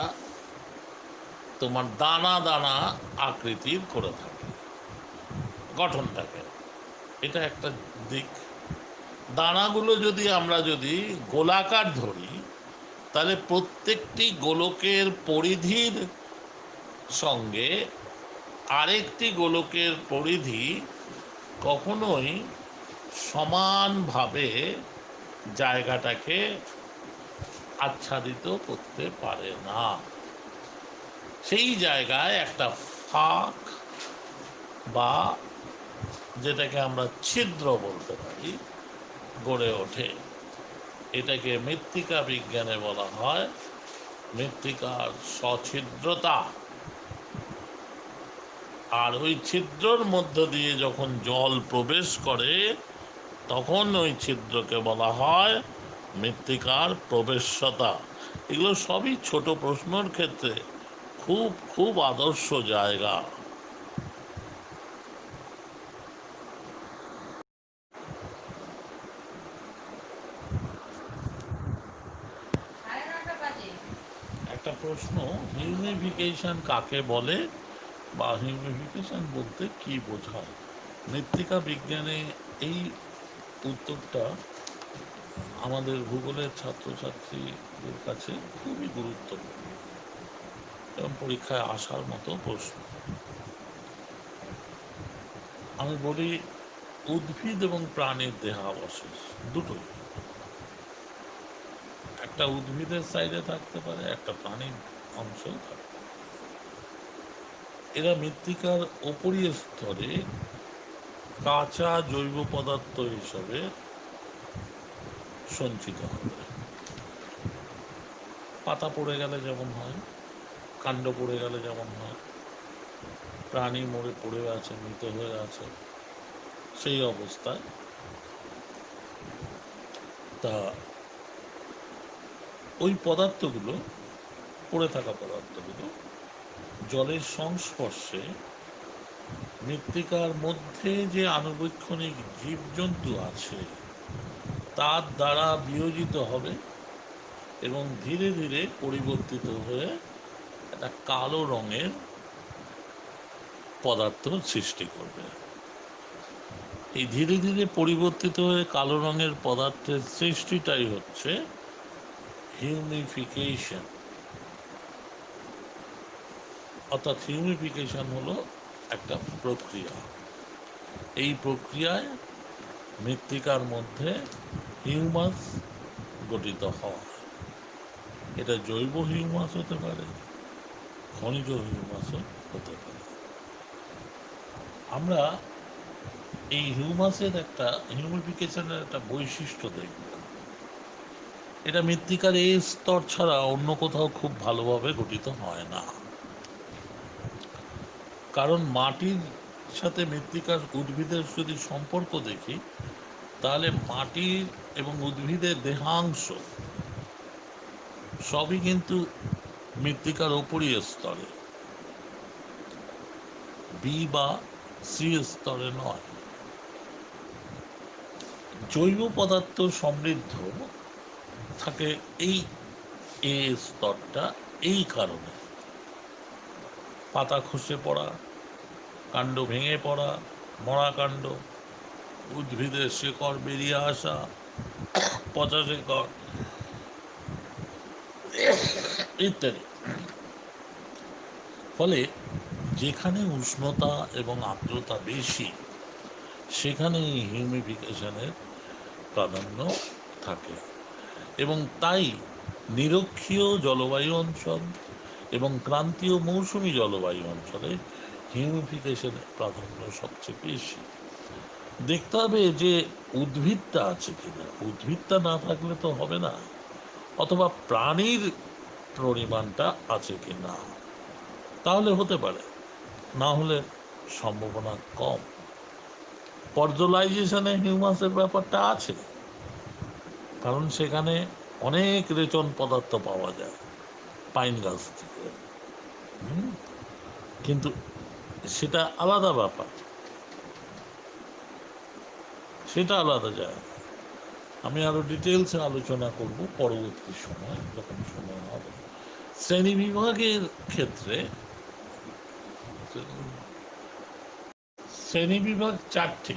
তোমার দানা দানা আকৃতির করে থাকে, গঠনটাকে। এটা একটা দিক। দানাগুলো যদি আমরা গোলাকার ধরি, তাহলে প্রত্যেকটি গোলকের পরিধির সঙ্গে আরেকটি গোলকের পরিধি কখনোই সমানভাবে জায়গাটাকে আচ্ছাদিত করতে পারে না। সেই জায়গায় একটা ফাঁক বা যেটাকে আমরা ছিদ্র বলতে পারি, গড়ে ওঠে। এটাকে মৃত্তিকা বিজ্ঞানে বলা হয় মৃত্তিকার সছিদ্রতা। আর ওই ছিদ্রর মধ্য দিয়ে যখন জল প্রবেশ করে তখন ওই ছিদ্রকে বলা হয় মৃত্তিকার প্রবেশ্যতা। এগুলো সবই ছোট প্রশ্নর ক্ষেত্রে খুব খুব আদর্শ জায়গা। একটা প্রশ্ন, হিউমিফিকেশন কাকে বলে বা হিউমিফিকেশন বলতে কি বোঝায়? মৃত্তিকা বিজ্ঞানে এই উত্তরটা আমাদের ভূগোলের ছাত্রছাত্রীদের কাছে খুবই গুরুত্বপূর্ণ এবং পরীক্ষায় আসার মতো প্রশ্ন। আমি বলি, উদ্ভিদ এবং প্রাণীর দেহাবশেষ দুটোই, একটা উদ্ভিদের সাইডে থাকতে পারে, একটা প্রাণীর অংশেও থাকতে পারে। এরা মৃত্তিকার উপরীয় স্তরে কাঁচা জৈব পদার্থ হিসাবে সঞ্চিত হবে। পাতা পড়ে গেলে যেমন হয়, কাণ্ড পড়ে গেলে যেমন হয়, প্রাণী মরে পড়ে আছে, মৃত হয়ে আছে, সেই অবস্থায় তা ওই পদার্থগুলো, পড়ে থাকা পদার্থগুলো জলের সংস্পর্শে মৃত্তিকার মধ্যে যে আণুবীক্ষণিক জীবজন্তু আছে তার দ্বারা বিয়োজিত হবে এবং ধীরে ধীরে পরিবর্তিত হয়ে একটা কালো রঙের পদার্থ সৃষ্টি করবে। এই ধীরে ধীরে পরিবর্তিত হয়ে কালো রঙের পদার্থের সৃষ্টিটাই হচ্ছে হিউমিফিকেশন। অর্থাৎ হিউমিফিকেশন হলো একটা প্রক্রিয়া। এই প্রক্রিয়ায় মৃত্তিকার মধ্যে হিউমাস গঠিত হয়। এটা জৈব হিউমাস হতে পারে, খনিজ হিউমাসও হতে পারে। আমরা এই হিউমাসের একটা, হিউমিফিকেশনের একটা বৈশিষ্ট্য দেখব। এটা মৃত্তিকার এই স্তর ছাড়া অন্য কোথাও খুব ভালোভাবে গঠিত হয় না। কারণ মাটির সাথে মৃত্তিকার, উদ্ভিদের যদি সম্পর্ক দেখি, তাহলে মাটির এবং উদ্ভিদের দেহাংশ সবই কিন্তু মৃত্তিকার উপরই স্তরে, বি বা সি স্তরে নয়। জৈব পদার্থ সমৃদ্ধ থাকে এই এ স্তরটা। এই কারণে পাতা খসে পড়া, কাণ্ড ভেঙে পড়া, মরা কাণ্ড, উদ্ভিদের শেকড় বেরিয়ে আসা, পচা শেকড় ইত্যাদি। ফলে যেখানে উষ্ণতা এবং আর্দ্রতা বেশি সেখানে এই হিউমিফিকেশনের প্রাধান্য থাকে। এবং তাই নিরক্ষীয় জলবায়ু অঞ্চল এবং ক্রান্তীয় মৌসুমী জলবায়ু অঞ্চলে হিউমিফিকেশনের প্রাধান্য সবচেয়ে বেশি। দেখতে হবে যে উদ্ভিদটা আছে কিনা, উদ্ভিদটা না থাকলে তো হবে না, অথবা প্রাণীর পরিমাণটা আছে কিনা, তাহলে হতে পারে, না হলে সম্ভাবনা কম। পর্জলাইজেশনে হিউমাসের ব্যাপারটা আছে, কারণ সেখানে অনেক রেচন পদার্থ পাওয়া যায় পাইন গাছ থেকে। কিন্তু সেটা আলাদা ব্যাপার, সেটা আলাদা যায়। আমি আরো ডিটেলসে আলোচনা করব পরবর্তী সময়, যখন সময় হবে। শ্রেণী বিভাগের ক্ষেত্রে শ্রেণী বিভাগ চারটি।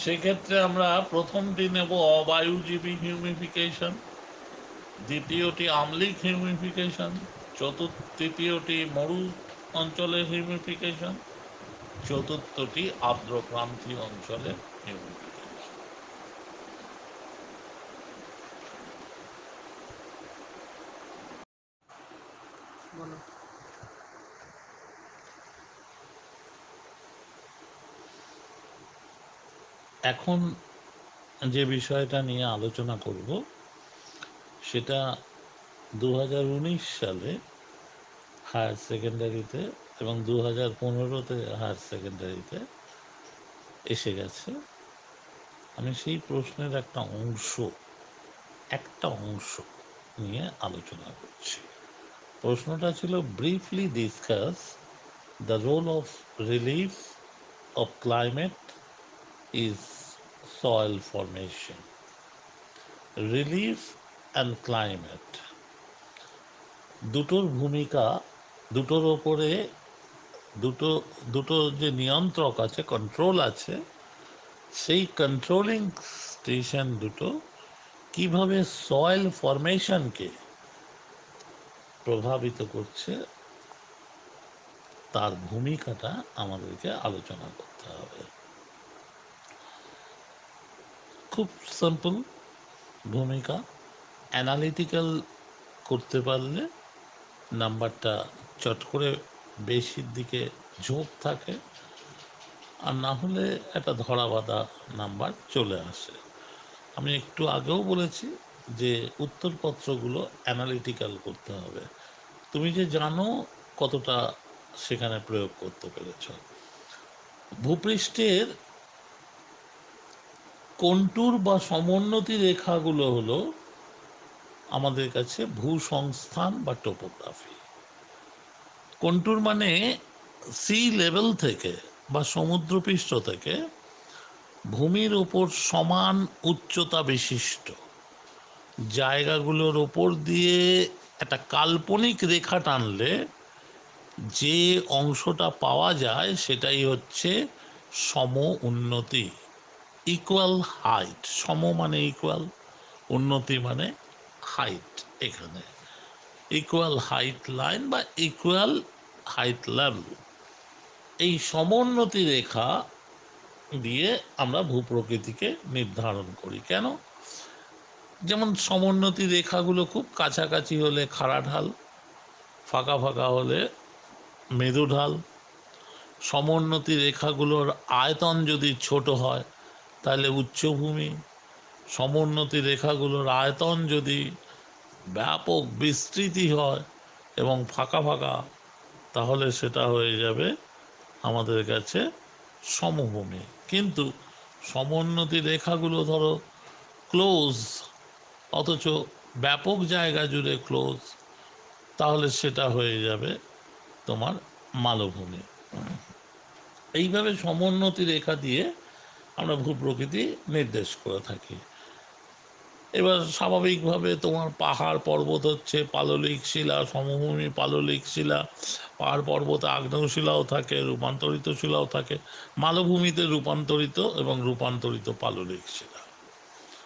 সেক্ষেত্রে আমরা প্রথমটি নেব অবায়ুজীবী হিউমিফিকেশন, দ্বিতীয়টি আম্লিক হিউমিফিকেশন, তৃতীয়টি মরু অঞ্চলের হিউমিফিকেশন, চতুর্থটি আর্দ্রক্রান্তীয় অঞ্চলের হিউমিফিকেশন। এখন যে বিষয়টা নিয়ে আলোচনা করব সেটা 2019 সালে হায়ার সেকেন্ডারিতে এবং 2015-তে হায়ার সেকেন্ডারিতে এসে গেছে। আমি সেই প্রশ্নের একটা অংশ নিয়ে আলোচনা করছি। প্রশ্নটা ছিল, briefly discuss the role of relief of climate is soil formation. Relief and climate দুটোর ভূমিকা, দুটোর ওপরে দুটো দুটো যে নিয়ন্ত্রক আছে, কন্ট্রোল আছে, সেই কন্ট্রোলিং স্টেশন দুটো কিভাবে সয়েল ফরমেশনকে প্রভাবিত করছে তার ভূমিকাটা আমাদেরকে আলোচনা করতে হবে। খুব সিম্পল ভূমিকা। অ্যানালিটিক্যাল করতে পারলে নাম্বারটা চট করে বেশির দিকে ঝোঁক থাকে, আর না হলে একটা ধরা বাঁধা নাম্বার চলে আসে। আমি একটু আগেও বলেছি যে উত্তরপত্রগুলো অ্যানালিটিক্যাল করতে হবে। তুমি যে জানো কতটা সেখানে প্রয়োগ করতে পেরেছ। ভূপৃষ্ঠের কন্টুর বা সমোন্নতি রেখাগুলো হলো আমাদের কাছে ভূসংস্থান বা টোপোগ্রাফি। কন্টুর মানে সি লেভেল থেকে বা সমুদ্রপৃষ্ঠ থেকে ভূমির ওপর সমান উচ্চতা বিশিষ্ট জায়গাগুলোর ওপর দিয়ে একটা কাল্পনিক রেখা টানলে যে অংশটা পাওয়া যায় সেটাই হচ্ছে সম উন্নতি, ইকুয়াল হাইট। সম মানে ইকুয়াল, উন্নতি মানে হাইট। এখানে ইকুয়াল হাইট লাইন বা ইকুয়াল হাইট লেভেল, এই সমোন্নতি রেখা দিয়ে আমরা ভূপ্রকৃতিকে নির্ধারণ করি। কেন? যেমন সমোন্নতি রেখাগুলো খুব কাছাকাছি হলে খাড়া ঢাল, ফাঁকা ফাঁকা হলে মৃদু ঢাল। সমোন্নতি রেখাগুলোর আয়তন যদি ছোট হয় তাহলে উচ্চভূমি। সমোন্নতি রেখাগুলোর আয়তন যদি ব্যাপক বিস্তৃতি হয় এবং ফাঁকা ফাঁকা, তাহলে সেটা হয়ে যাবে আমাদের কাছে সমভূমি। কিন্তু সমোন্নতি রেখাগুলো ধরো ক্লোজ, অথচ ব্যাপক জায়গা জুড়ে ক্লোজ, তাহলে সেটা হয়ে যাবে তোমার মালভূমি। এইভাবে সমোন্নতি রেখা দিয়ে আমরা ভূপ্রকৃতি নির্দেশ করে থাকি। এবার স্বাভাবিকভাবে তোমার পাহাড় পর্বত হচ্ছে পাললিক শিলা, সমভূমি পাললিক শিলা। পাহাড় পর্বতে আগ্নেয় শিলাও থাকে, রূপান্তরিত শিলাও থাকে। মালভূমিতে রূপান্তরিত এবং রূপান্তরিত পাললিক শিলা।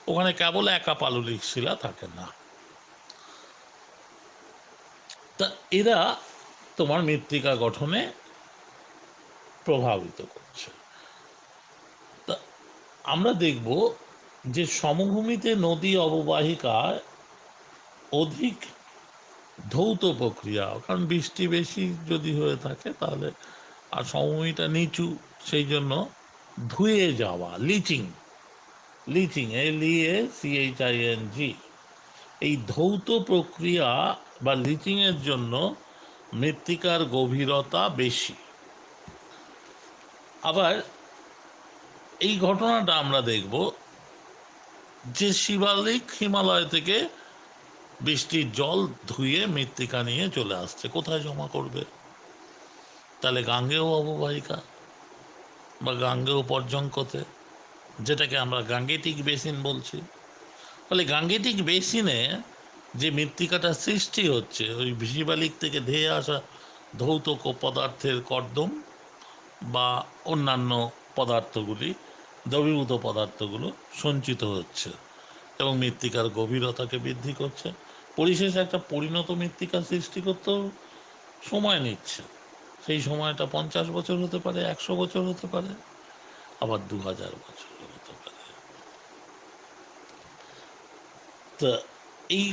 ওখানে কেবল একা পাললিক শিলা থাকে না। তা এরা তোমার মৃত্তিকা গঠনে প্রভাবিত করছে। তা আমরা দেখব যে সমভূমিতে নদী অববাহিকায় অধিক ধৌত প্রক্রিয়া, কারণ বৃষ্টি বেশি যদি হয়ে থাকে তাহলে, আর সমভূমিটা নিচু, সেই জন্য ধুয়ে যাওয়া, লিচিং, LEACHING, এই ধৌত প্রক্রিয়া বা লিচিংয়ের জন্য মৃত্তিকার গভীরতা বেশি। আবার এই ঘটনাটা আমরা দেখব যে শিবালিক হিমালয় থেকে বৃষ্টির জল ধুয়ে মৃত্তিকা নিয়ে চলে আসছে, কোথায় জমা করবে? তাহলে গাঙ্গেয় অববাহিকা বা গাঙ্গেয় পর্যঙ্কতে, যেটাকে আমরা গাঙ্গেটিক বেসিন বলছি। ফলে গাঙ্গেটিক বেসিনে যে মৃত্তিকাটা সৃষ্টি হচ্ছে, ওই শিবালিক থেকে ধেয়ে আসা ধৌত পদার্থের কর্দম বা অন্যান্য পদার্থগুলি, দ্রবীভূত পদার্থগুলো সঞ্চিত হচ্ছে এবং মৃত্তিকার গভীরতাকে বৃদ্ধি করছে। পরিশেষে একটা পরিণত মৃত্তিকা সৃষ্টি করতেও সময় নিচ্ছে। সেই সময়টা 50 বছর হতে পারে, 100 বছর হতে পারে, আবার 2000 বছর হতে পারে। তা এই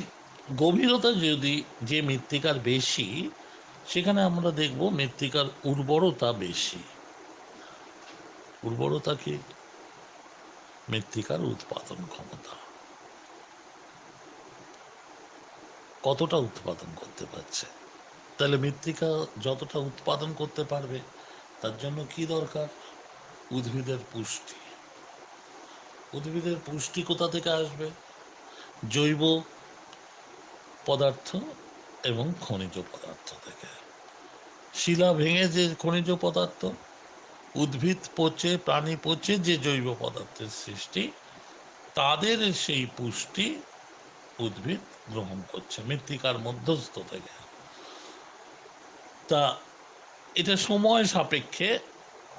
গভীরতা যদি যে মৃত্তিকার বেশি, সেখানে আমরা দেখব মৃত্তিকার উর্বরতা বেশি। উর্বরতা কি? মৃত্তিকার উৎপাদন ক্ষমতা কতটা উৎপাদন করতে পারছে। তাহলে মৃত্তিকা যতটা উৎপাদন করতে পারবে তার জন্য কি দরকার? উদ্ভিদের পুষ্টি। উদ্ভিদের পুষ্টি কোথা থেকে আসবে? জৈব পদার্থ এবং খনিজ পদার্থ থেকে। শিলা ভেঙে যে খনিজ পদার্থ, উদ্ভিদ পচে প্রাণী পচে যে জৈব পদার্থের সৃষ্টি, তাদের সেই পুষ্টি উদ্ভিদ গ্রহণ করছে মৃত্তিকার মধ্যস্থ থেকে। তা এটা সময় সাপেক্ষে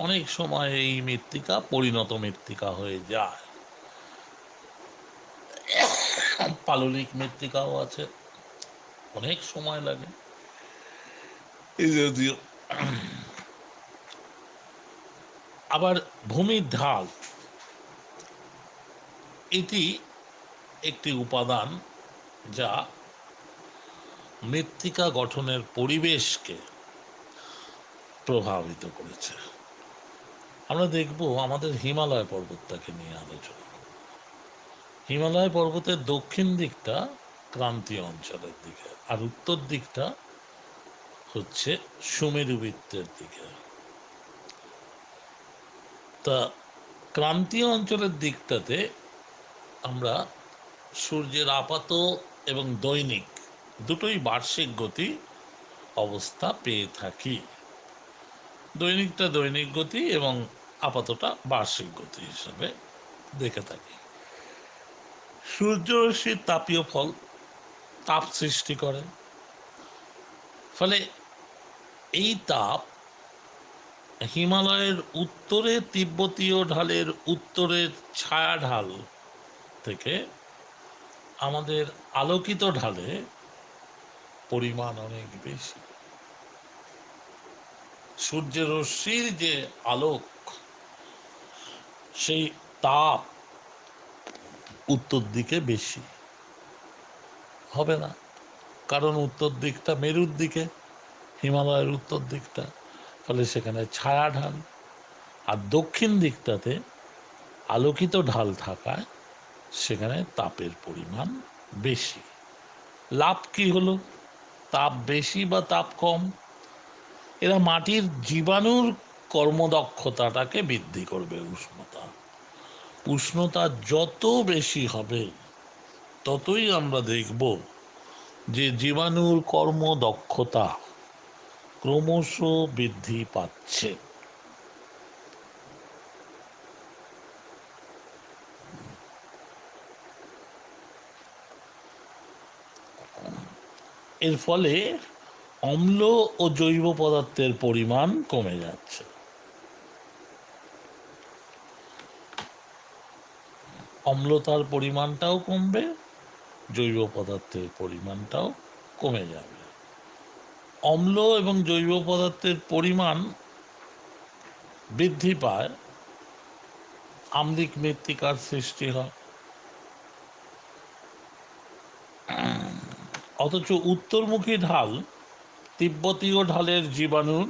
অনেক সময় এই মৃত্তিকা পরিণত মৃত্তিকা হয়ে যায়। পাললিক মৃত্তিকাও আছে, অনেক সময় লাগে। এই যদিও আবার ভূমির ঢাল, এটি একটি উপাদান যা মৃত্তিকা গঠনের পরিবেশকে প্রভাবিত করেছে। আমরা দেখব আমাদের হিমালয় পর্বতটাকে নিয়ে আলোচনা। হিমালয় পর্বতের দক্ষিণ দিকটা ক্রান্তীয় অঞ্চলের দিকে, আর উত্তর দিকটা হচ্ছে সুমেরু বৃত্তের দিকে। তা ক্রান্তীয় অঞ্চলের দিকটাতে আমরা সূর্যের আপাত এবং দৈনিক দুটোই বার্ষিক গতি অবস্থা পেয়ে থাকি। দৈনিকটা দৈনিক গতি এবং আপাতটা বার্ষিক গতি হিসাবে দেখে থাকি। সূর্যরশ্মির তাপীয় ফল তাপ সৃষ্টি করে, ফলে এই তাপ হিমালয়ের উত্তরে তিব্বতীয় ঢালের উত্তরের ছায়া ঢাল থেকে আমাদের আলোকিত ঢালে পরিমাণ অনেক বেশি। সূর্যের রশ্মির যে আলোক, সেই তাপ উত্তর দিকে বেশি হবে না, কারণ উত্তর দিকটা মেরুর দিকে, হিমালয়ের উত্তর দিকটা, ফলে সেখানে ছায়া ঢাল। আর দক্ষিণ দিকটাতে আলোকিত ঢাল থাকায় সেখানে তাপের পরিমাণ বেশি। লাভ কি হলো? তাপ বেশি বা তাপ কম, এরা মাটির জীবাণুর কর্মদক্ষতাটাকে বৃদ্ধি করবে। উষ্ণতা যত বেশি হবে ততই আমরা দেখব যে জীবাণুর কর্মদক্ষতা ক্রমশ বৃদ্ধি পাচ্ছে। এর ফলে অম্ল ও জৈব পদার্থের পরিমাণ কমে যাচ্ছে। অম্লতার পরিমাণটাও কমবে, জৈব পদার্থের পরিমাণটাও কমে যাবে। অম্ল এবং জৈব পদার্থের পরিমাণ বৃদ্ধি পায়, আম্লিক মৃত্তিকার সৃষ্টি হয়। অথচ উত্তরমুখী ঢাল তিব্বতীয় ঢালের জীবাণুর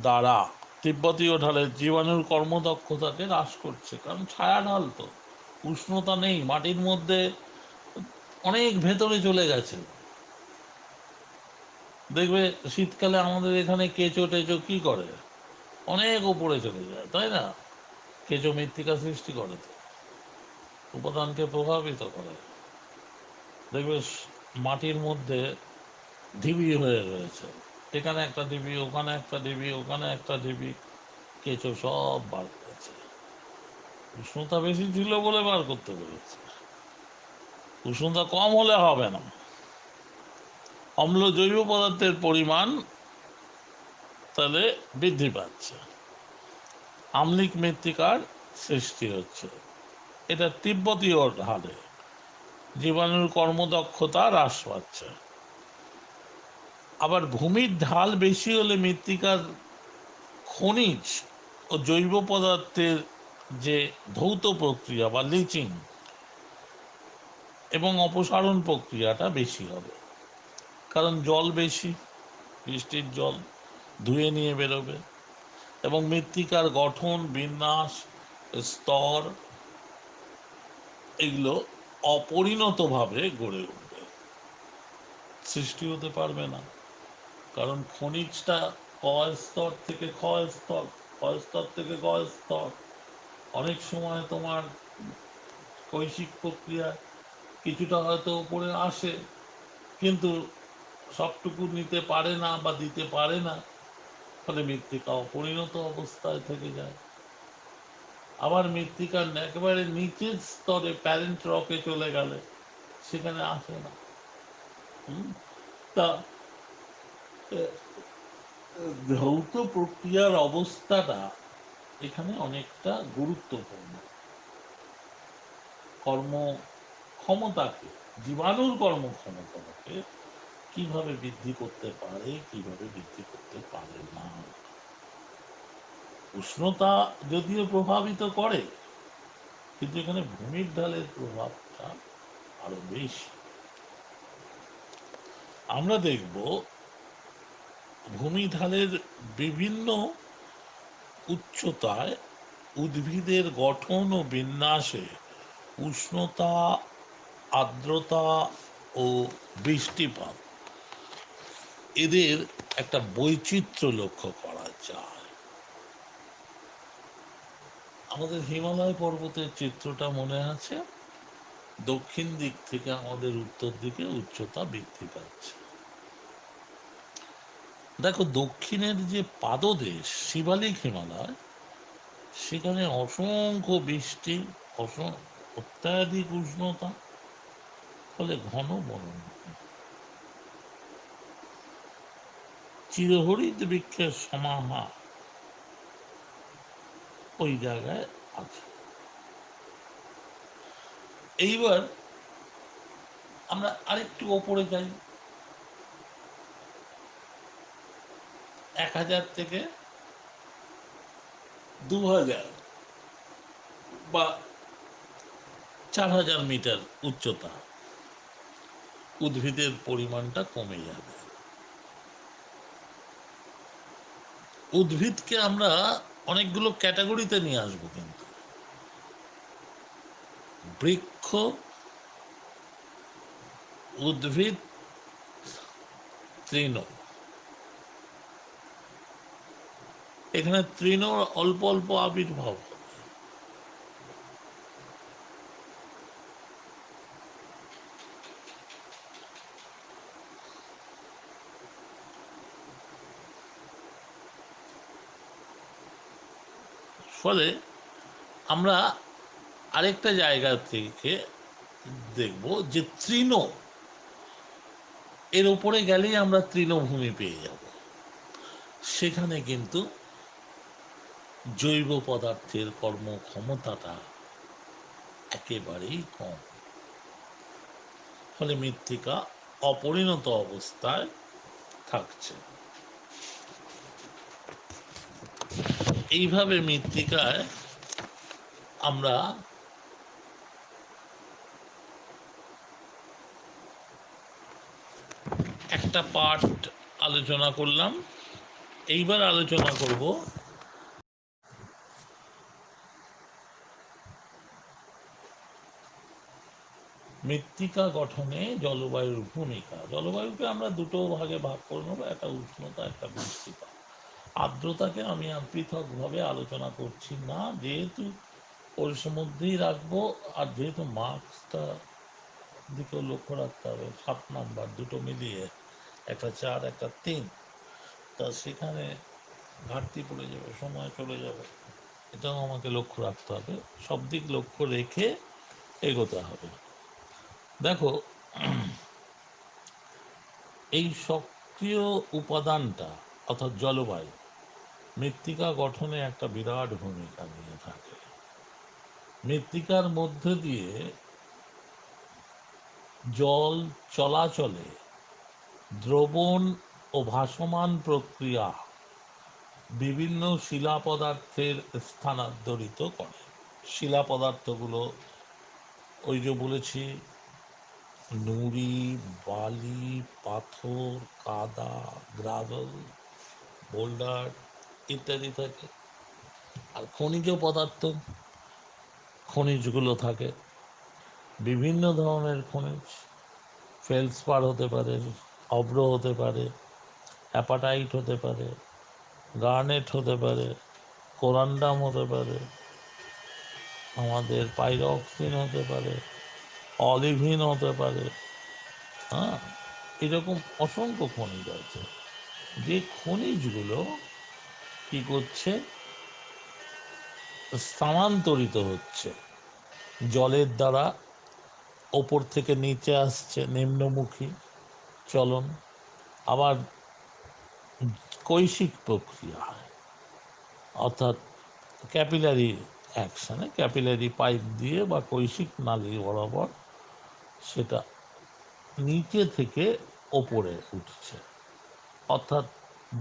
দ্বারা তিব্বতীয় ঢালের জীবাণুর কর্মদক্ষতাকে হ্রাস করছে, কারণ ছায়া ঢাল তো, উষ্ণতা নেই, মাটির মধ্যে অনেক ভেতরে চলে গেছে। দেখবে শীতকালে আমাদের এখানে কেঁচো টেচো কি করে, অনেক উপরে চলে যায়, তাই না? কেঁচো মৃত্তিকা সৃষ্টি করে, তো উপাদানকে প্রভাবিত করে। দেখবে মাটির মধ্যে ঢিবি হয়ে রয়েছে, এখানে একটা ঢিবি, ওখানে একটা ঢিবি, ওখানে একটা ঢিবি, কেঁচো সব বার করেছে। উষ্ণতা বেশি ছিল বলে বার করতে পেরেছে, উষ্ণতা কম হলে হবে না। অম্ল জৈব পদার্থের পরিমাণ তাহলে বৃদ্ধি পাচ্ছে, আম্লিক মৃত্তিকার সৃষ্টি হচ্ছে। এটা তিব্বতীয় ঢালে জীবাণুর কর্মদক্ষতা হ্রাস পাচ্ছে। আবার ভূমির ঢাল বেশি হলে মৃত্তিকার খনিজ ও জৈব পদার্থের যে ধৌত প্রক্রিয়া বা লিচিং এবং অপসারণ প্রক্রিয়াটা বেশি হবে, কারণ জল বেশি, বৃষ্টির জল ধুয়ে নিয়ে বেরোবে, এবং মৃত্তিকার গঠন বিন্যাস স্তর, এগুলো অপরিণতভাবে গড়ে উঠবে, সৃষ্টি হতে পারবে না। কারণ খনিজটা ক স্তর থেকে খ স্তর, খ স্তর থেকে গ স্তর। অনেক সময় তোমার কৈশিক প্রক্রিয়ায় কিছুটা হয়তো উপরে আসে, কিন্তু সবটুকু নিতে পারে না বা দিতে পারে না, ফলে মৃত্তিকা অপরিণত অবস্থায় থেকে যায়। আবার মৃত্তিকার একেবারে নিচের স্তরে প্যারেন্ট রকে চলে গেলে সেখানে আসে না। হুম? তা ভৌত প্রক্রিয়ার অবস্থাটা এখানে অনেকটা গুরুত্বপূর্ণ। কর্ম ক্ষমতাকে, জীবাণুর কর্মক্ষমতাকে কিভাবে বৃদ্ধি করতে পারে, কিভাবে বৃদ্ধি করতে পারে না। উষ্ণতা যদিও প্রভাবিত করে, কিন্তু এখানে ভূমির ঢালের প্রভাবটা আরো বেশি। আমরা দেখব ভূমি ঢালের বিভিন্ন উচ্চতায় উদ্ভিদের গঠন ও বিন্যাসে উষ্ণতা, আর্দ্রতা ও বৃষ্টিপাত, এদের একটা বৈচিত্র্য লক্ষ্য করা যায়। আমাদের হিমালয় পর্বতের চিত্রটা মনে আছে? দক্ষিণ দিক থেকে আমাদের উত্তর দিকে উচ্চতা বৃদ্ধি পাচ্ছে। দেখো, দক্ষিণের যে পাদদেশ শিবালিক হিমালয়, সেখানে অসংখ্য বৃষ্টি, অত্যাধিক উষ্ণতা, ফলে ঘন বরণ। চিরহরিৎ বৃক্ষের সমাহার ওই জায়গায় আছে। এইবার আমরা আরেকটু ওপরে যাই, 1000 থেকে 2000 বা 4000 মিটার উচ্চতা, উদ্ভিদের পরিমাণটা কমে যাবে। উদ্ভিদকে আমরা অনেকগুলো ক্যাটাগরিতে নিয়ে আসবো, কিন্তু বৃক্ষ, উদ্ভিদ, তৃণ। এখানে তৃণ অল্প অল্প আবির্ভাব হবে। ফলে আমরা আরেকটা জায়গা থেকে দেখব যে তৃণ, এর উপরে গেলেই আমরা তৃণভূমি পেয়ে যাব। সেখানে কিন্তু জৈব পদার্থের কর্মক্ষমতাটা একেবারেই কম, ফলে মৃত্তিকা অপরিণত অবস্থায় থাকছে। এইভাবে মৃত্তিকায় আমরা একটা পার্ট আলোচনা করলাম। এইবার আলোচনা করব মৃত্তিকা গঠনে জলবায়ুর ভূমিকা। জলবায়ুকে আমরা দুটো ভাগে ভাগ করে নেবো, একটা উষ্ণতা, একটা বৃষ্টিপাত। আর্দ্রতাকে আমি আর পৃথকভাবে আলোচনা করছি না, যেহেতু ওর মধ্যেই রাখবো। আর যেহেতু মার্কসটা দিকেও লক্ষ্য রাখতে হবে, 7 নাম্বার দুটো মিলিয়ে, একটা 4 একটা 3, তা সেখানে ঘাটতি পড়ে যাবে, সময় চলে যাবে। এটাও আমাকে লক্ষ্য রাখতে হবে। সব দিক লক্ষ্য রেখে এগোতে হবে। দেখো, এই সক্রিয় উপাদানটা অর্থাৎ জলবায়ু মৃত্তিকা গঠনে একটা বিরাট ভূমিকা নিয়ে থাকে। মৃত্তিকার মধ্যে দিয়ে জল চলাচলে দ্রবণ ও ভাসমান প্রক্রিয়া বিভিন্ন শিলা পদার্থের স্থানান্তরিত করে। শিলা পদার্থগুলো ওই যে বলেছি, নুড়ি, বালি, পাথর, কাদা, গ্রাভেল, বোল্ডার ইত্যাদি থাকে। আর খনিজ পদার্থ, খনিজগুলো থাকে, বিভিন্ন ধরনের খনিজ। ফেলসপার হতে পারে, অভ্র হতে পারে, অ্যাপাটাইট হতে পারে, গার্নেট হতে পারে, কোরান্ডাম হতে পারে, আমাদের পাইরক্সিন হতে পারে, অলিভিন হতে পারে। হ্যাঁ, এরকম অসংখ্য খনিজ আছে, যে খনিজগুলো কি করছে, স্থানান্তরিত হচ্ছে জলের দ্বারা, ওপর থেকে নিচে আসছে নিম্নমুখী চলন। আবার কৈশিক প্রক্রিয়া হয়, অর্থাৎ ক্যাপিলারি অ্যাকশানে, ক্যাপিলারি পাইপ দিয়ে বা কৈশিক নালী বরাবর সেটা নিচে থেকে ওপরে উঠছে। অর্থাৎ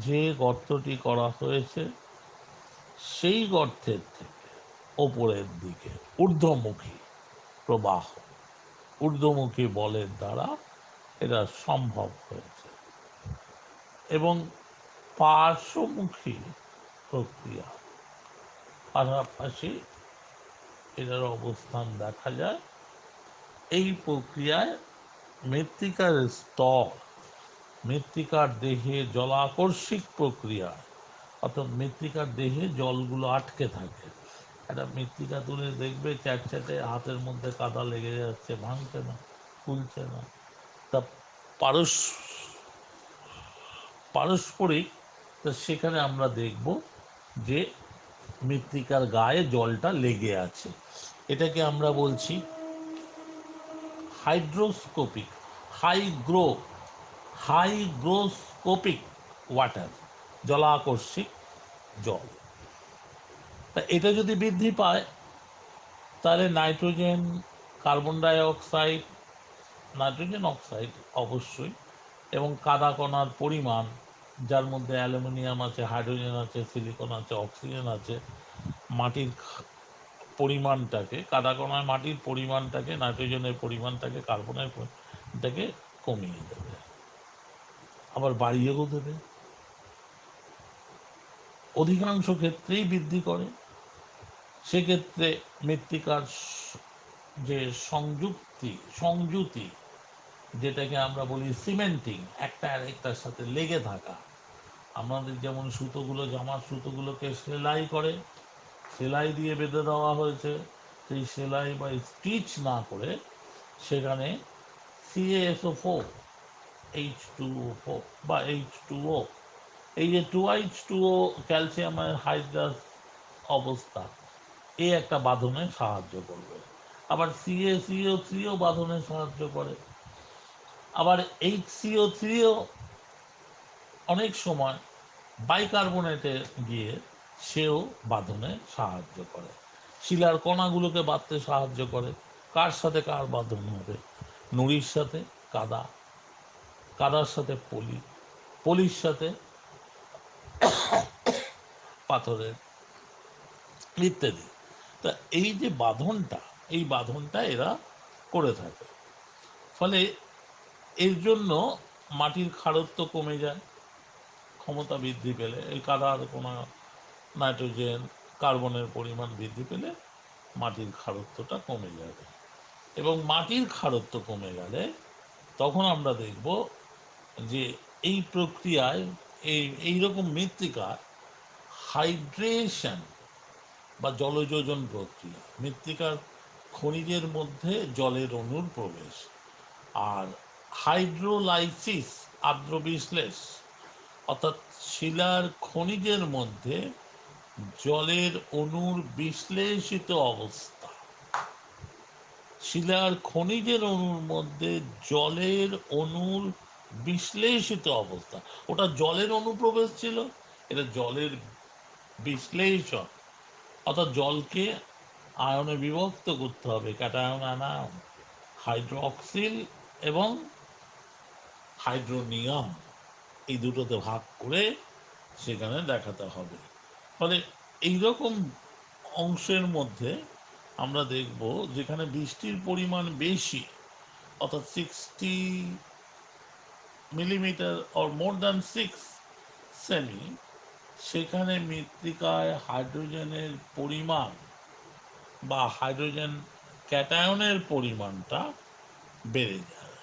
যে গর্তটি করা হয়েছে সেই গর্তের থেকে ওপরের দিকে ঊর্ধ্বমুখী প্রবাহ, ঊর্ধ্বমুখী বলের দ্বারা এটা সম্ভব হয়েছে। এবং পার্শ্বমুখী প্রক্রিয়া পাশাপাশি এটার অবস্থান দেখা যায়। এই প্রক্রিয়ায় মৃত্তিকার স্তর, মৃত্তিকার দেহে জলাকর্ষিক প্রক্রিয়া, অর্থাৎ মৃত্তিকার দেহে জলগুলো আটকে থাকে। একটা মৃত্তিকা তুলে দেখবে চ্যাটচ্যাটে হাতের মধ্যে কাদা লেগে যাচ্ছে, ভাঙছে না, খুলছে না। তা পারস পারস্পরিক, তা সেখানে আমরা দেখব যে মৃত্তিকার গায়ে জলটা লেগে আছে। এটাকে আমরা বলছি হাইড্রোস্কোপিক, হাইগ্রো হাইগ্রোস্কোপিক ওয়াটার, জলাকর্ষিক জল। তা এটা যদি বৃদ্ধি পায় তাহলে nitrogen, carbon die oxide, nitrogen oxide অবশ্যই, এবং কাদা কণার পরিমাণ, যার মধ্যে অ্যালুমিনিয়াম আছে, হাইড্রোজেন আছে, সিলিকন আছে, অক্সিজেন আছে, মাটির পরিমাণটাকে, কাদা কণায় মাটির পরিমাণটাকে, নাইট্রোজেনের পরিমাণটাকে, কার্বনের পরিমাণটাকে কমিয়ে দেবে, আবার বাড়িয়েও দেবে, অধিকাংশ ক্ষেত্রেই বৃদ্ধি করে। সেক্ষেত্রে মৃত্তিকার যে সংযুতি, যেটাকে আমরা বলি সিমেন্টিং, একটা আরেকটার সাথে লেগে থাকা, আমাদের যেমন সুতোগুলো, জামার সুতোগুলোকে সেলাই করে, সেলাই দিয়ে বেঁধে দেওয়া হয়েছে, সেই সেলাই বা স্টিচ না করে সেখানে CaSO4, H2O4 বা H2O, এই যে 2H2O ক্যালসিয়ামের হাইড্রাস অবস্থা, এ একটা বাঁধনে সাহায্য করবে। আবার CaCO3ও বাঁধনে সাহায্য করে। আবার HCO3ও অনেক সময় বাইকার্বনেটে গিয়ে সেও বাঁধনে সাহায্য করে, শিলার কণাগুলোকে বাঁধতে সাহায্য করে। কার সাথে কার বাঁধন হবে? নুড়ির সাথে কাদা, কাদার সাথে পলি, পলির সাথে পাথরের, ইত্যাদি। তা এই যে বাঁধনটা, এই বাঁধনটা এরা করে থাকে। ফলে এর জন্য মাটির খারত্ব কমে যায়, ক্ষমতা বৃদ্ধি পেলে, এই কাদার কোনো নাইট্রোজেন, কার্বনের পরিমাণ বৃদ্ধি পেলে মাটির খারত্বটা কমে যাবে। এবং মাটির খারত্ব কমে গেলে তখন আমরা দেখব যে এই প্রক্রিয়ায়, এইরকম মৃত্তিকা হাইড্রেশন বা জলযোজন প্রক্রিয়া, মৃত্তিকার খনিজের মধ্যে জলের অণুর প্রবেশ, আর হাইড্রোলাইসিস, আর্দ্র বিশ্লেষ, অর্থাৎ শিলার খনিজের মধ্যে জলের অণুর বিশ্লেষিত অবস্থা। শিলার খনিজের অণুর মধ্যে জলের অণুর বিশ্লেষিত অবস্থা, ওটা জলের অনুপ্রবেশ ছিল, এটা জলের বিশ্লেষণ, অর্থাৎ জলকে আয়নে বিভক্ত করতে হবে, ক্যাটায়ন অ্যানায়ন, হাইড্রোক্সিল এবং হাইড্রোনিয়াম, এই দুটোতে ভাগ করে সেখানে দেখাতে হবে। ফলে এইরকম অংশের মধ্যে আমরা দেখব যেখানে বৃষ্টির পরিমাণ বেশি, অর্থাৎ 60 millimetre or more than 6 semi, সেখানে মৃত্তিকায় হাইড্রোজেনের পরিমাণ বা হাইড্রোজেন ক্যাটায়নের পরিমাণটা বেড়ে যায়।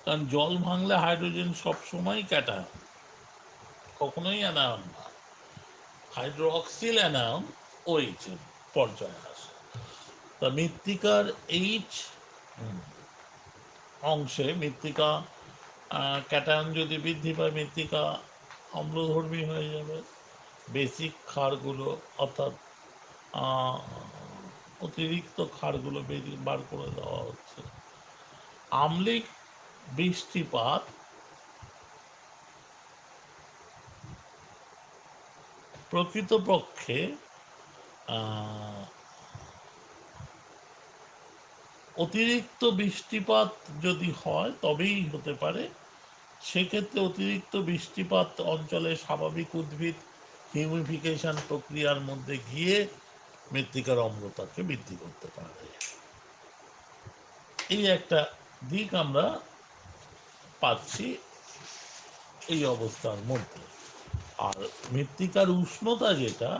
কারণ জল ভাঙলে হাইড্রোজেন সবসময় ক্যাটায়ন, কখনোই অ্যানায়ন না। হাইড্রোক্সিল অ্যানায়ন ওইচ এর পর্যায়ে আসে। তা মৃত্তিকার এইচ অংশে মৃত্তিকা ক্যাটায়ন যদি বৃদ্ধি পায়, মৃত্তিকা অম্লধর্মী হয়ে যাবে। বেসিক ক্ষারগুলো অর্থাৎ আহ, অতিরিক্ত ক্ষারগুলো বেরিয়ে বার করে দেওয়া হচ্ছে। আম্লিক বৃষ্টিপাত প্রকৃতপক্ষে আহ, অতিরিক্ত বৃষ্টিপাত যদি হয় তবেই হতে পারে। সেক্ষেত্রে অতিরিক্ত বৃষ্টিপাত অঞ্চলে স্বাভাবিক উদ্ভিদ হিউমিফিকেশন প্রক্রিয়ার মধ্যে গিয়ে মৃত্তিকার অম্লতাকে বৃদ্ধি করতে পারে। এই একটা দিক আমরা পাচ্ছি এই অবস্থার মধ্যে। আর মৃত্তিকার উষ্ণতা যেটা,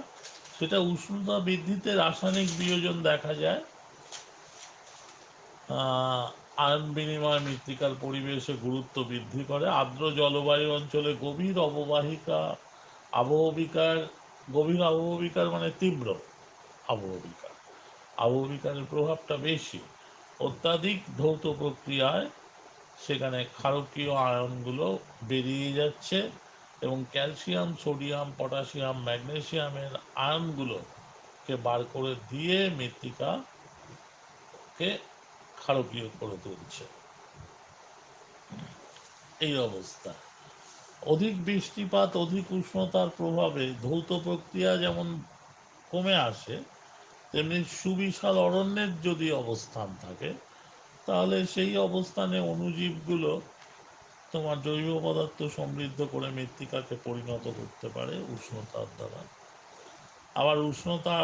সেটা উষ্ণতা বৃদ্ধিতে রাসায়নিক বিয়োজন দেখা যায়। আয়ন বিনিময় মৃত্তিকার পরিবেশে গুরুত্ব বৃদ্ধি করে। আর্দ্র জলবায়ু অঞ্চলে আবহবিকার গভীর আবহবিকার মানে তীব্র আবহবিকার, আবহবিকারের প্রভাবটা বেশি। অত্যাধিক ধৌত প্রক্রিয়ায় সেখানে ক্ষারকীয় আয়নগুলো বেরিয়ে যাচ্ছে এবং ক্যালসিয়াম, সোডিয়াম, পটাশিয়াম, ম্যাগনেসিয়ামের আয়নগুলোকে বার করে দিয়ে মৃত্তিকাকে ক্ষারকীয় করে তুলছে। এই অবস্থা। অধিক বৃষ্টিপাত, অধিক উষ্ণতার প্রভাবে ধৌত প্রক্রিয়া যেমন কমে আসে, তেমনি সুবিশাল অরণ্যের যদি অবস্থান থাকে, তাহলে সেই অবস্থানে অণুজীবগুলো তোমার জৈব পদার্থ সমৃদ্ধ করে মৃত্তিকাকে পরিণত করতে পারে উষ্ণতার দ্বারা। আবার উষ্ণতা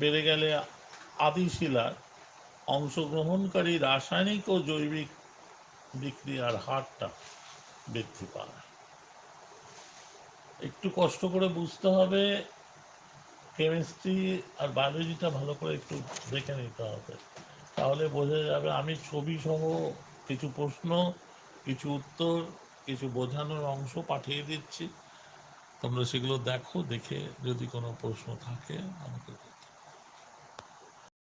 বেড়ে গেলে আদিশিলার অংশগ্রহণকারী রাসায়নিক ও জৈবিক বিক্রিয়ার হারটা বৃদ্ধি পায়। একটু কষ্ট করে বুঝতে হবে, কেমিস্ট্রি আর বায়োলজিটা ভালো করে একটু দেখে নিতে হবে, তাহলে বোঝা যাবে। আমি ছবি সহ কিছু প্রশ্ন, কিছু উত্তর, কিছু বোঝানোর অংশ পাঠিয়ে দিচ্ছি, তোমরা সেগুলো দেখো, দেখে যদি কোনো প্রশ্ন থাকে আমাকে